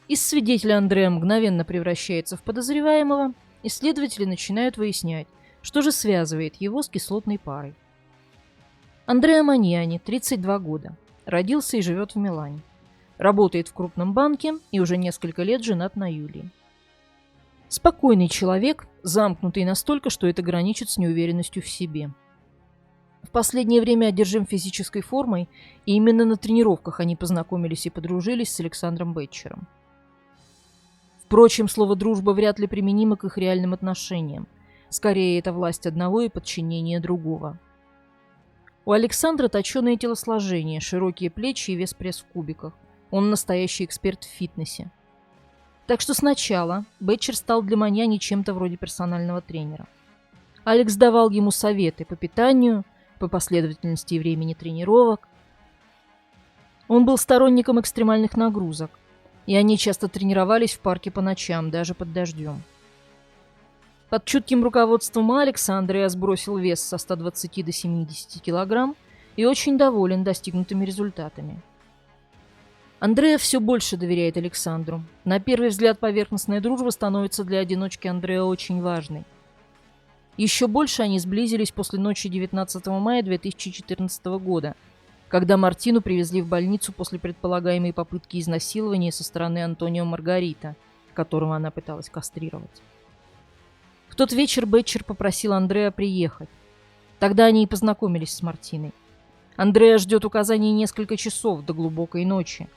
Из свидетеля Андреа мгновенно превращается в подозреваемого, и следователи начинают выяснять, что же связывает его с кислотной парой. Андреа Маньяни, 32 года, родился и живет в Милане. Работает в крупном банке и уже несколько лет женат на Юлии. Спокойный человек, замкнутый настолько, что это граничит с неуверенностью в себе. В последнее время одержим физической формой, и именно на тренировках они познакомились и подружились с Александром Бетчером. Впрочем, слово «дружба» вряд ли применимо к их реальным отношениям. Скорее, это власть одного и подчинение другого. У Александра точеное телосложение, широкие плечи и вес-пресс в кубиках. Он настоящий эксперт в фитнесе. Так что сначала Бетчер стал для Маньяни чем-то вроде персонального тренера. Алекс давал ему советы по питанию, по последовательности и времени тренировок. Он был сторонником экстремальных нагрузок, и они часто тренировались в парке по ночам, даже под дождем. Под чутким руководством Алекса Андреа сбросил вес со 120 до 70 килограмм и очень доволен достигнутыми результатами. Андреа все больше доверяет Александру. На первый взгляд поверхностная дружба становится для одиночки Андреа очень важной. Еще больше они сблизились после ночи 19 мая 2014 года, когда Мартину привезли в больницу после предполагаемой попытки изнасилования со стороны Антонио Маргарита, которого она пыталась кастрировать. В тот вечер Бетчер попросил Андреа приехать. Тогда они и познакомились с Мартиной. Андреа ждет указаний несколько часов до глубокой ночи.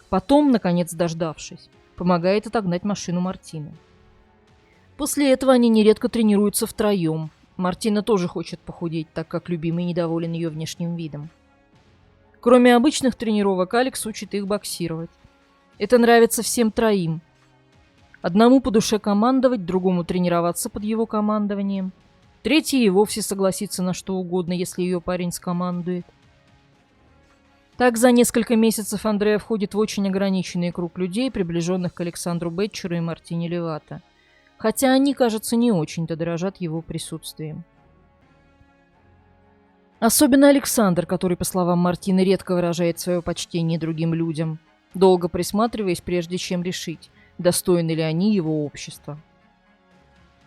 Потом, наконец дождавшись, помогает отогнать машину Мартины. После этого они нередко тренируются втроем. Мартина тоже хочет похудеть, так как любимый недоволен ее внешним видом. Кроме обычных тренировок, Алекс учит их боксировать. Это нравится всем троим. Одному по душе командовать, другому тренироваться под его командованием. Третий и вовсе согласится на что угодно, если ее парень скомандует. Так за несколько месяцев Андреа входит в очень ограниченный круг людей, приближенных к Александру Бетчеру и Мартине Левато. Хотя они, кажется, не очень-то дорожат его присутствием. Особенно Александр, который, по словам Мартины, редко выражает свое почтение другим людям, долго присматриваясь, прежде чем решить, достойны ли они его общества.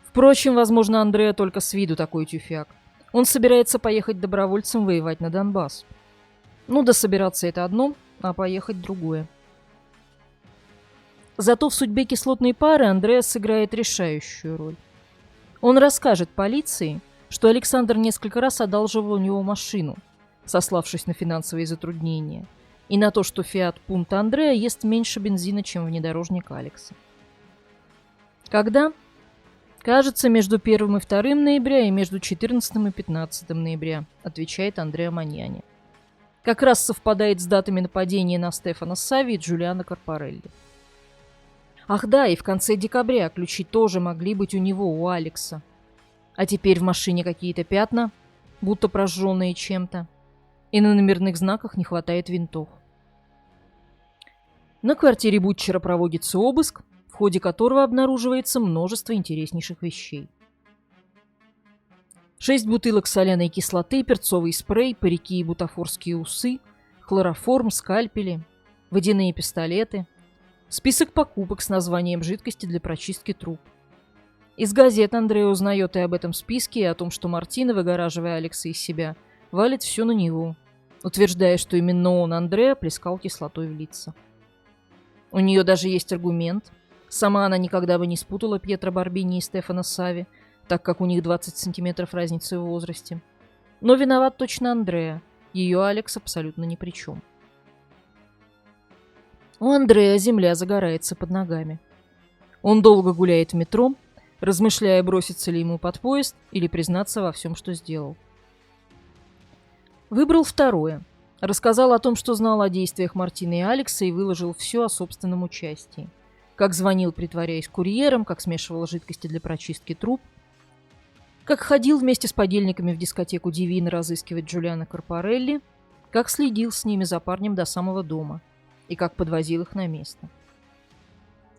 Впрочем, возможно, Андреа только с виду такой тюфяк. Он собирается поехать добровольцем воевать на Донбасс. Ну да собираться это одно, а поехать другое. Зато в судьбе кислотной пары Андреа сыграет решающую роль. Он расскажет полиции, что Александр несколько раз одалживал у него машину, сославшись на финансовые затруднения, и на то, что Fiat Punto Андреа ест меньше бензина, чем внедорожник Алекса. Когда? Кажется, между 1 и 2 ноября и между 14 и 15 ноября, отвечает Андреа Маньяни. Как раз совпадает с датами нападения на Стефано Сави и Джулиано Карпарелли. Ах да, и в конце декабря ключи тоже могли быть у него, у Алекса. А теперь в машине какие-то пятна, будто прожженные чем-то. И на номерных знаках не хватает винтов. На квартире Бутчера проводится обыск, в ходе которого обнаруживается множество интереснейших вещей. 6 бутылок соляной кислоты, перцовый спрей, парики и бутафорские усы, хлороформ, скальпели, водяные пистолеты, список покупок с названием жидкости для прочистки труб. Из газет Андреа узнает и об этом списке, и о том, что Мартина, выгораживая Алекса из себя, валит все на него, утверждая, что именно он, Андреа, плескал кислотой в лица. У нее даже есть аргумент. Сама она никогда бы не спутала Пьетро Барбини и Стефано Сави, так как у них 20 сантиметров разницы в возрасте. Но виноват точно Андреа, ее Алекс абсолютно ни при чем. У Андрея земля загорается под ногами. Он долго гуляет в метро, размышляя, броситься ли ему под поезд или признаться во всем, что сделал. Выбрал второе. Рассказал о том, что знал о действиях Мартины и Алекса, и выложил все о собственном участии. Как звонил, притворяясь курьером, как смешивал жидкости для прочистки труб, как ходил вместе с подельниками в дискотеку Дивина разыскивать Джулиана Корпорелли, как следил с ними за парнем до самого дома и как подвозил их на место.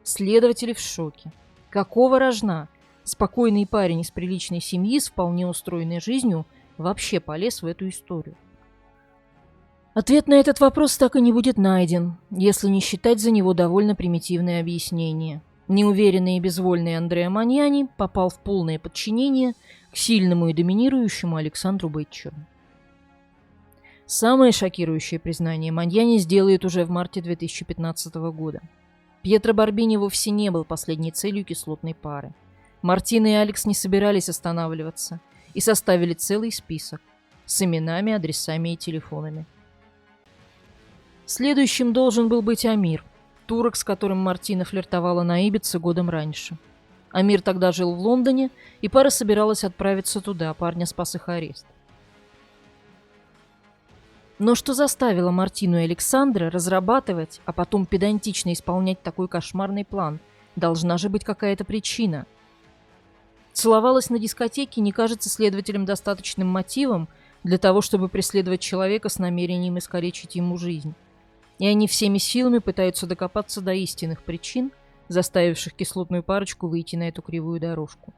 Следователи в шоке. Какого рожна спокойный парень из приличной семьи с вполне устроенной жизнью вообще полез в эту историю? Ответ на этот вопрос так и не будет найден, если не считать за него довольно примитивное объяснение. Неуверенный и безвольный Андреа Маньяни попал в полное подчинение к сильному и доминирующему Александру Бетчеру. Самое шокирующее признание Маньяни сделает уже в марте 2015 года. Пьетро Барбини вовсе не был последней целью кислотной пары. Мартина и Алекс не собирались останавливаться и составили целый список с именами, адресами и телефонами. Следующим должен был быть Амир, турок, с которым Мартина флиртовала на Ибице годом раньше. Амир тогда жил в Лондоне, и пара собиралась отправиться туда, парня спас их арест. Но что заставило Мартину и Александра разрабатывать, а потом педантично исполнять такой кошмарный план? Должна же быть какая-то причина. Целовалась на дискотеке не кажется следователям достаточным мотивом для того, чтобы преследовать человека с намерением искалечить ему жизнь. И они всеми силами пытаются докопаться до истинных причин, заставивших кислотную парочку выйти на эту кривую дорожку.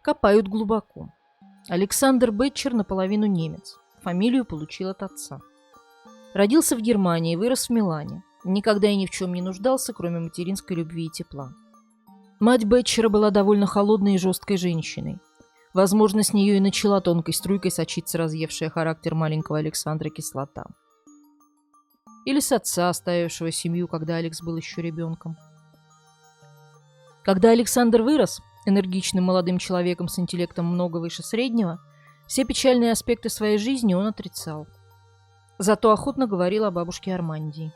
Копают глубоко. Александр Бетчер наполовину немец. Фамилию получил от отца. Родился в Германии, вырос в Милане. Никогда и ни в чем не нуждался, кроме материнской любви и тепла. Мать Бетчера была довольно холодной и жесткой женщиной. Возможно, с нее и начала тонкой струйкой сочиться разъевшая характер маленького Александра кислота. Или с отца, оставившего семью, когда Алекс был еще ребенком. Когда Александр вырос, энергичным молодым человеком с интеллектом много выше среднего, все печальные аспекты своей жизни он отрицал. Зато охотно говорил о бабушке Армандии.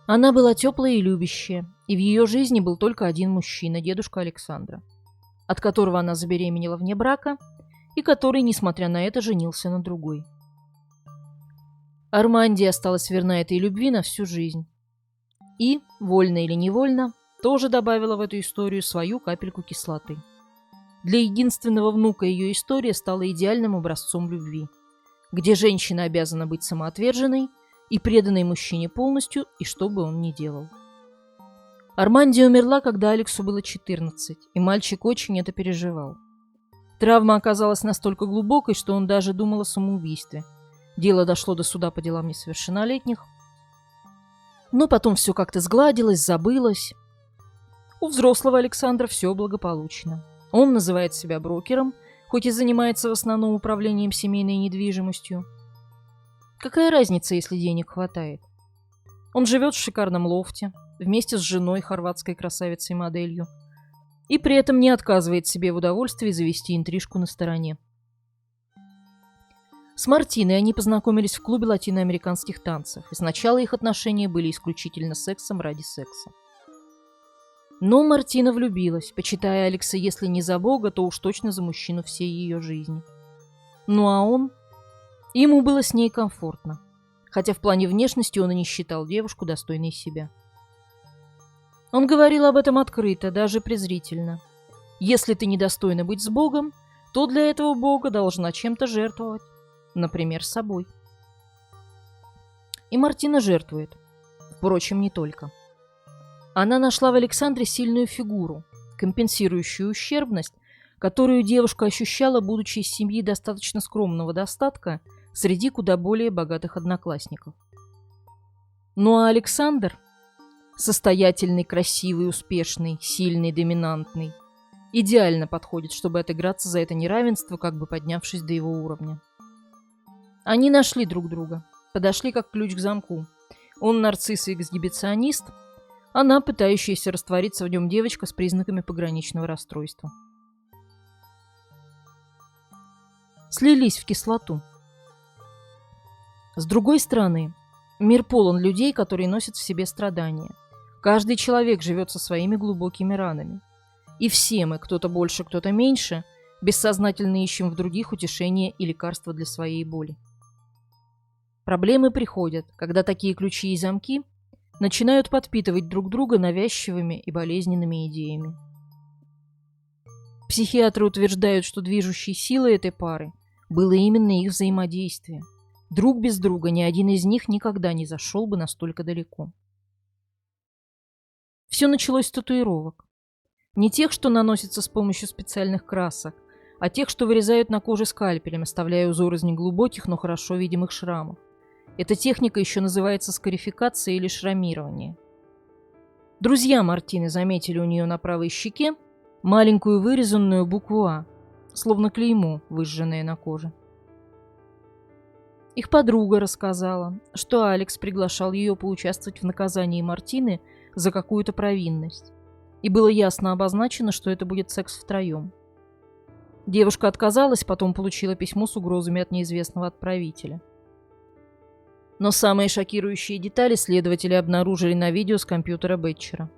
Она была теплая и любящая, и в ее жизни был только один мужчина, дедушка Александра, от которого она забеременела вне брака и который, несмотря на это, женился на другой. Армандия осталась верна этой любви на всю жизнь. И, вольно или невольно, тоже добавила в эту историю свою капельку кислоты. Для единственного внука ее история стала идеальным образцом любви, где женщина обязана быть самоотверженной и преданной мужчине полностью, и что бы он ни делал. Армандия умерла, когда Алексу было 14, и мальчик очень это переживал. Травма оказалась настолько глубокой, что он даже думал о самоубийстве. Дело дошло до суда по делам несовершеннолетних. Но потом все как-то сгладилось, забылось. У взрослого Александра все благополучно. Он называет себя брокером, хоть и занимается в основном управлением семейной недвижимостью. Какая разница, если денег хватает? Он живет в шикарном лофте, вместе с женой, хорватской красавицей-моделью, и при этом не отказывает себе в удовольствии завести интрижку на стороне. С Мартиной они познакомились в клубе латиноамериканских танцев, и сначала их отношения были исключительно сексом ради секса. Но Мартина влюбилась, почитая Алекса, если не за бога, то уж точно за мужчину всей ее жизни. Ну а он? Ему было с ней комфортно, хотя в плане внешности он и не считал девушку достойной себя. Он говорил об этом открыто, даже презрительно. Если ты недостойна быть с Богом, то для этого Бога должна чем-то жертвовать, например, собой. И Мартина жертвует. Впрочем, не только. Она нашла в Александре сильную фигуру, компенсирующую ущербность, которую девушка ощущала, будучи из семьи достаточно скромного достатка среди куда более богатых одноклассников. Ну а Александр, состоятельный, красивый, успешный, сильный, доминантный, идеально подходит, чтобы отыграться за это неравенство, как бы поднявшись до его уровня. Они нашли друг друга, подошли как ключ к замку. Он нарцисс и эксгибиционист, она пытающаяся раствориться в нем девочка с признаками пограничного расстройства. Слились в кислоту. С другой стороны, мир полон людей, которые носят в себе страдания. Каждый человек живет со своими глубокими ранами. И все мы, кто-то больше, кто-то меньше, бессознательно ищем в других утешение и лекарства для своей боли. Проблемы приходят, когда такие ключи и замки начинают подпитывать друг друга навязчивыми и болезненными идеями. Психиатры утверждают, что движущей силой этой пары было именно их взаимодействие. Друг без друга ни один из них никогда не зашел бы настолько далеко. Все началось с татуировок. Не тех, что наносятся с помощью специальных красок, а тех, что вырезают на коже скальпелем, оставляя узор из неглубоких, но хорошо видимых шрамов. Эта техника еще называется скарификация или шрамирование. Друзья Мартины заметили у нее на правой щеке маленькую вырезанную букву «А», словно клеймо, выжженное на коже. Их подруга рассказала, что Алекс приглашал ее поучаствовать в наказании Мартины за какую-то провинность, и было ясно обозначено, что это будет секс втроем. Девушка отказалась, потом получила письмо с угрозами от неизвестного отправителя. Но самые шокирующие детали следователи обнаружили на видео с компьютера Бетчера,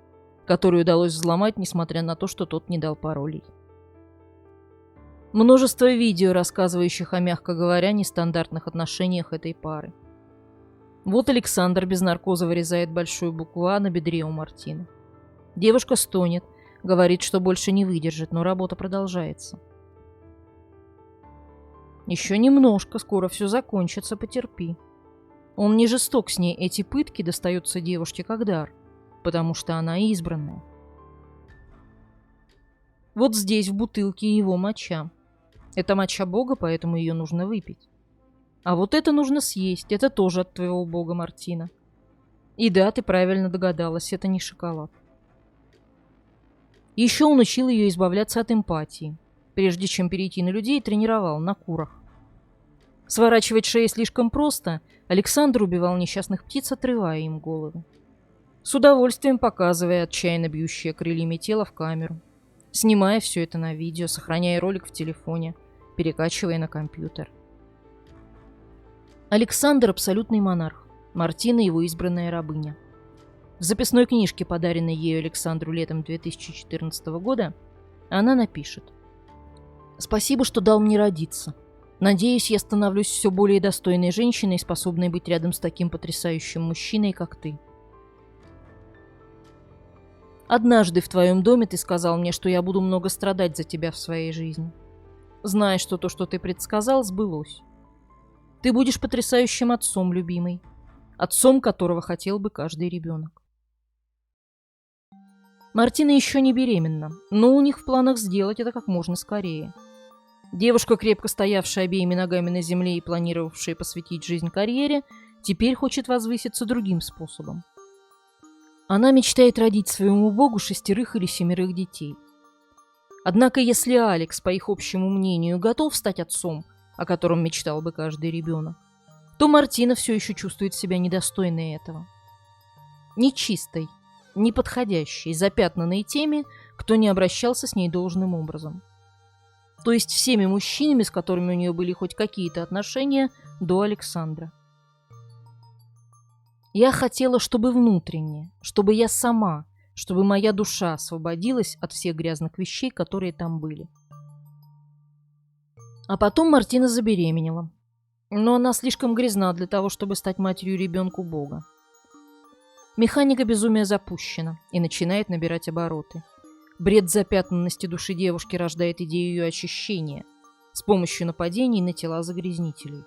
который удалось взломать, несмотря на то, что тот не дал паролей. Множество видео, рассказывающих о, мягко говоря, нестандартных отношениях этой пары. Вот Александр без наркоза вырезает большую букву «А» на бедре у Мартины. Девушка стонет, говорит, что больше не выдержит, но работа продолжается. Еще немножко, скоро все закончится, потерпи. Он не жесток с ней, эти пытки достаются девушке как дар, потому что она избранная. Вот здесь в бутылке его моча. Это моча Бога, поэтому ее нужно выпить. А вот это нужно съесть, это тоже от твоего Бога, Мартина. И да, ты правильно догадалась, это не шоколад. Еще он учил ее избавляться от эмпатии. Прежде чем перейти на людей, тренировал на курах. Сворачивать шеи слишком просто, Александр убивал несчастных птиц, отрывая им головы. С удовольствием показывая отчаянно бьющее крыльями тело в камеру. Снимая все это на видео, сохраняя ролик в телефоне, перекачивая на компьютер. Александр – абсолютный монарх, Мартина – его избранная рабыня. В записной книжке, подаренной ею Александру летом 2014 года, она напишет: «Спасибо, что дал мне родиться. Надеюсь, я становлюсь все более достойной женщиной, способной быть рядом с таким потрясающим мужчиной, как ты. Однажды в твоем доме ты сказал мне, что я буду много страдать за тебя в своей жизни. Знай, что то, что ты предсказал, сбылось. Ты будешь потрясающим отцом, любимый, отцом, которого хотел бы каждый ребенок». Мартина еще не беременна, но у них в планах сделать это как можно скорее. Девушка, крепко стоявшая обеими ногами на земле и планировавшая посвятить жизнь карьере, теперь хочет возвыситься другим способом. Она мечтает родить своему Богу 6 или 7 детей. Однако, если Алекс, по их общему мнению, готов стать отцом, о котором мечтал бы каждый ребенок, то Мартина все еще чувствует себя недостойной этого. Нечистой, неподходящей, запятнанной теми, кто не обращался с ней должным образом. То есть всеми мужчинами, с которыми у нее были хоть какие-то отношения до Александра. Я хотела, чтобы внутренне, чтобы я сама, чтобы моя душа освободилась от всех грязных вещей, которые там были. А потом Мартина забеременела. Но она слишком грязна для того, чтобы стать матерью ребенку Бога. Механика безумия запущена и начинает набирать обороты. Бред запятнанности души девушки рождает идею ее очищения с помощью нападений на тела загрязнителей.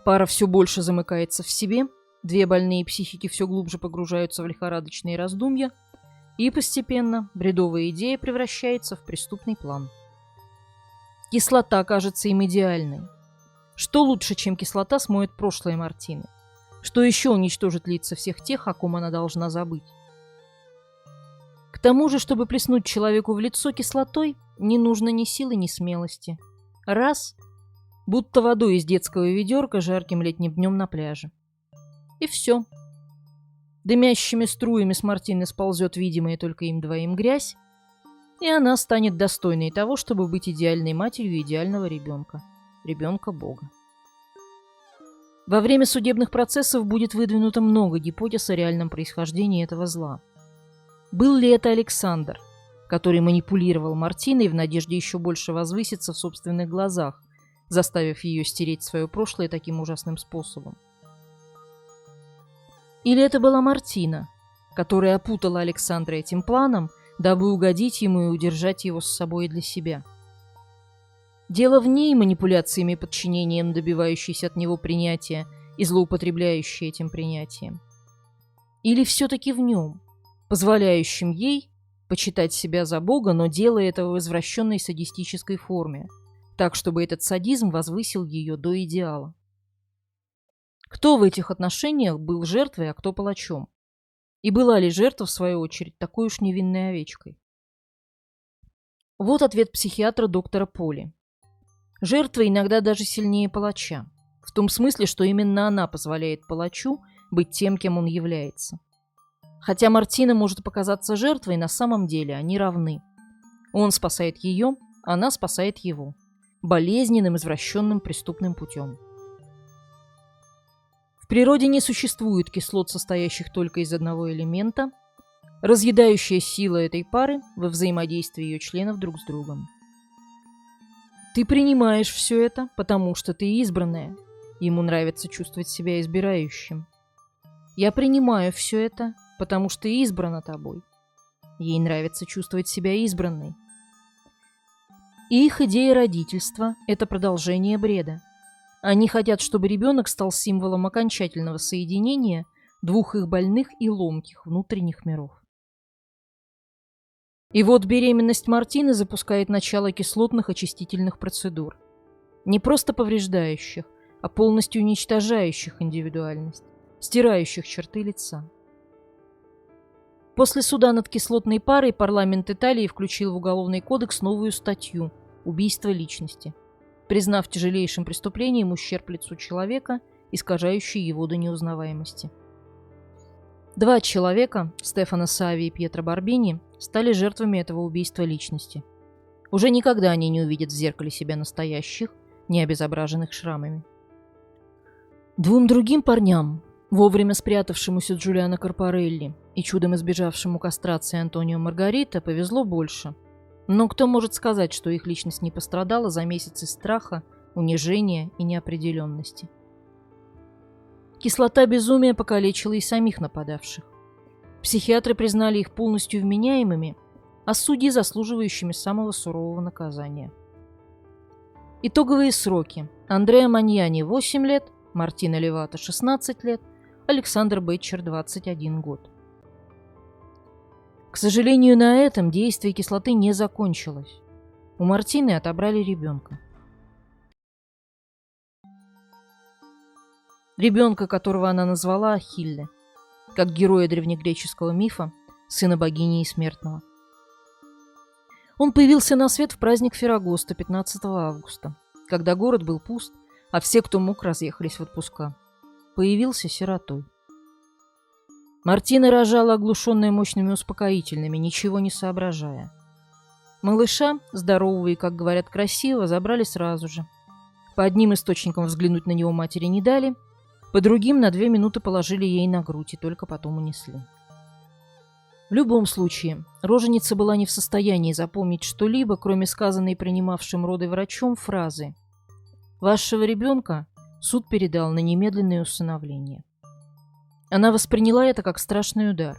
Пара все больше замыкается в себе, две больные психики все глубже погружаются в лихорадочные раздумья, и постепенно бредовая идея превращается в преступный план. Кислота кажется им идеальной. Что лучше, чем кислота, смоет прошлое Мартины? Что еще уничтожит лица всех тех, о ком она должна забыть? К тому же, чтобы плеснуть человеку в лицо кислотой, не нужно ни силы, ни смелости. Раз — будто водой из детского ведерка жарким летним днем на пляже. И все. Дымящими струями с Мартины сползет видимая только им двоим грязь, и она станет достойной того, чтобы быть идеальной матерью идеального ребенка. Ребенка Бога. Во время судебных процессов будет выдвинуто много гипотез о реальном происхождении этого зла. Был ли это Александр, который манипулировал Мартиной в надежде еще больше возвыситься в собственных глазах, заставив ее стереть свое прошлое таким ужасным способом? Или это была Мартина, которая опутала Александра этим планом, дабы угодить ему и удержать его с собой для себя? Дело в ней, манипуляциями и подчинением, добивающейся от него принятия и злоупотребляющей этим принятием? Или все-таки в нем, позволяющем ей почитать себя за Бога, но делая это в извращенной садистической форме, так, чтобы этот садизм возвысил ее до идеала? Кто в этих отношениях был жертвой, а кто палачом? И была ли жертва, в свою очередь, такой уж невинной овечкой? Вот ответ психиатра доктора Поли. Жертва иногда даже сильнее палача, в том смысле, что именно она позволяет палачу быть тем, кем он является. Хотя Мартина может показаться жертвой, на самом деле они равны. Он спасает ее, она спасает его. Болезненным, извращенным, преступным путем. В природе не существует кислот, состоящих только из одного элемента. Разъедающая сила этой пары во взаимодействии ее членов друг с другом. Ты принимаешь все это, потому что ты избранная. Ему нравится чувствовать себя избирающим. Я принимаю все это, потому что избрана тобой. Ей нравится чувствовать себя избранной. И их идея родительства – это продолжение бреда. Они хотят, чтобы ребенок стал символом окончательного соединения двух их больных и ломких внутренних миров. И вот беременность Мартины запускает начало кислотных очистительных процедур. Не просто повреждающих, а полностью уничтожающих индивидуальность, стирающих черты лица. После суда над кислотной парой парламент Италии включил в Уголовный кодекс новую статью «Убийство личности», признав тяжелейшим преступлением ущерб лицу человека, искажающий его до неузнаваемости. Два человека, Стефано Сави и Пьетро Барбини, стали жертвами этого убийства личности. Уже никогда они не увидят в зеркале себя настоящих, не обезображенных шрамами. Двум другим парням, вовремя спрятавшемуся Джулиано Корпорелли и чудом избежавшему кастрации Антонио Маргарита, повезло больше. Но кто может сказать, что их личность не пострадала за месяцы страха, унижения и неопределенности? Кислота безумия покалечила и самих нападавших. Психиатры признали их полностью вменяемыми, а судьи заслуживающими самого сурового наказания. Итоговые сроки. Андреа Маньяни 8 лет, Мартина Левата 16 лет, Александр Бетчер 21 год. К сожалению, на этом действие кислоты не закончилось. У Мартины отобрали ребенка. Ребенка, которого она назвала Ахилле, как героя древнегреческого мифа, сына богини и смертного. Он появился на свет в праздник Феррагоста 15 августа, когда город был пуст, а все, кто мог, разъехались в отпуска. Появился сиротой. Мартина рожала, оглушенная мощными успокоительными, ничего не соображая. Малыша, здорового и, как говорят, красивого, забрали сразу же. По одним источникам взглянуть на него матери не дали, по другим на 2 минуты положили ей на грудь и только потом унесли. В любом случае, роженица была не в состоянии запомнить что-либо, кроме сказанной принимавшим роды врачом фразы «Вашего ребенка суд передал на немедленное усыновление». Она восприняла это как страшный удар.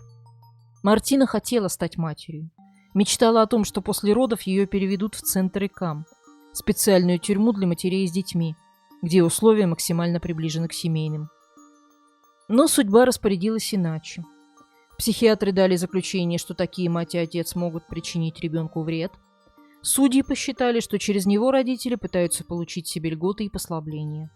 Мартина хотела стать матерью. Мечтала о том, что после родов ее переведут в центр ИКАМ, специальную тюрьму для матерей с детьми, где условия максимально приближены к семейным. Но судьба распорядилась иначе. Психиатры дали заключение, что такие мать и отец могут причинить ребенку вред. Судьи посчитали, что через него родители пытаются получить себе льготы и послабления.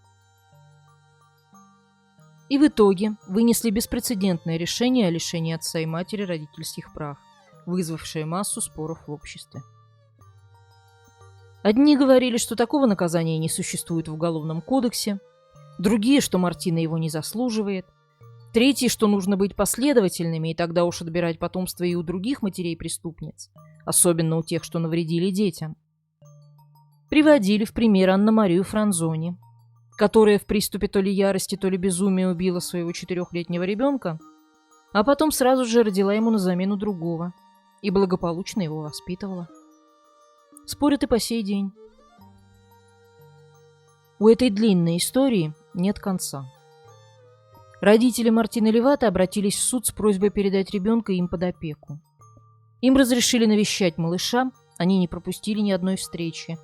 И в итоге вынесли беспрецедентное решение о лишении отца и матери родительских прав, вызвавшее массу споров в обществе. Одни говорили, что такого наказания не существует в Уголовном кодексе, другие, что Мартина его не заслуживает, третьи, что нужно быть последовательными и тогда уж отбирать потомство и у других матерей-преступниц, особенно у тех, что навредили детям. Приводили в пример Анна-Марию Франзони, которая в приступе то ли ярости, то ли безумия убила своего 4-летнего ребенка, а потом сразу же родила ему на замену другого и благополучно его воспитывала. Спорят и по сей день. У этой длинной истории нет конца. Родители Мартины Левата обратились в суд с просьбой передать ребенка им под опеку. Им разрешили навещать малыша, они не пропустили ни одной встречи.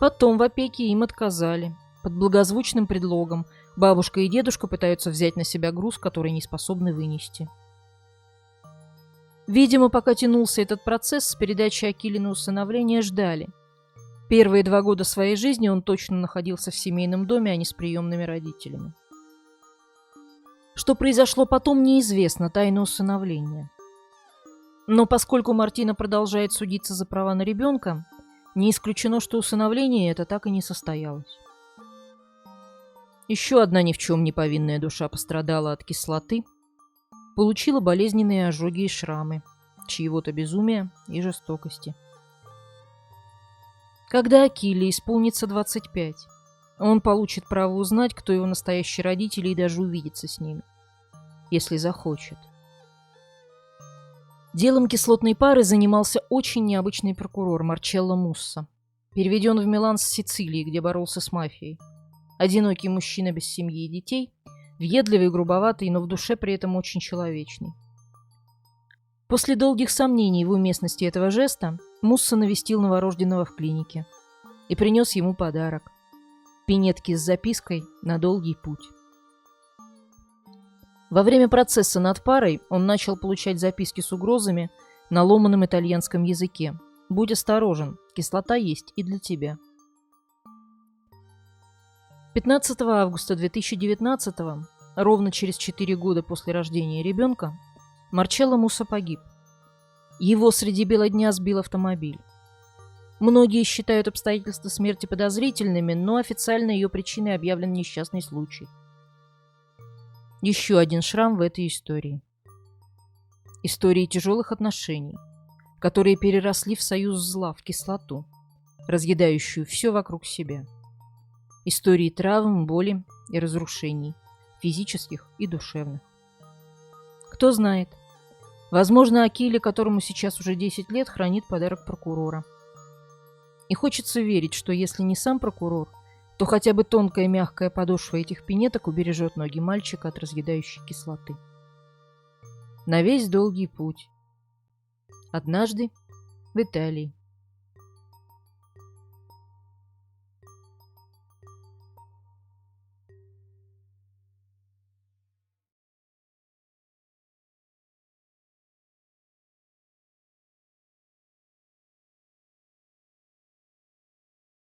Потом в опеке им отказали. Под благозвучным предлогом бабушка и дедушка пытаются взять на себя груз, который не способны вынести. Видимо, пока тянулся этот процесс, с передачи Акили на усыновление ждали. Первые 2 года своей жизни он точно находился в семейном доме, а не с приемными родителями. Что произошло потом, неизвестно, тайна усыновления. Но поскольку Мартина продолжает судиться за права на ребенка, не исключено, что усыновление это так и не состоялось. Еще одна ни в чем не повинная душа пострадала от кислоты, получила болезненные ожоги и шрамы, чьего-то безумия и жестокости. Когда Акиле исполнится 25, он получит право узнать, кто его настоящие родители, и даже увидеться с ними, если захочет. Делом кислотной пары занимался очень необычный прокурор Марчелло Мусса, переведен в Милан с Сицилии, где боролся с мафией. Одинокий мужчина без семьи и детей, въедливый и грубоватый, но в душе при этом очень человечный. После долгих сомнений в уместности этого жеста Мусса навестил новорожденного в клинике и принес ему подарок – пинетки с запиской на долгий путь. Во время процесса над парой он начал получать записки с угрозами на ломаном итальянском языке. «Будь осторожен, кислота есть и для тебя». 15 августа 2019, ровно через 4 года после рождения ребенка, Марчелло Мусса погиб. Его среди бела дня сбил автомобиль. Многие считают обстоятельства смерти подозрительными, но официально ее причиной объявлен несчастный случай. Еще один шрам в этой истории. Истории тяжелых отношений, которые переросли в союз зла, в кислоту, разъедающую все вокруг себя. Истории травм, боли и разрушений, физических и душевных. Кто знает, возможно, Акиле, которому сейчас уже 10 лет, хранит подарок прокурора. И хочется верить, что если не сам прокурор, то хотя бы тонкая мягкая подошва этих пинеток убережет ноги мальчика от разъедающей кислоты. На весь долгий путь. Однажды в Италии.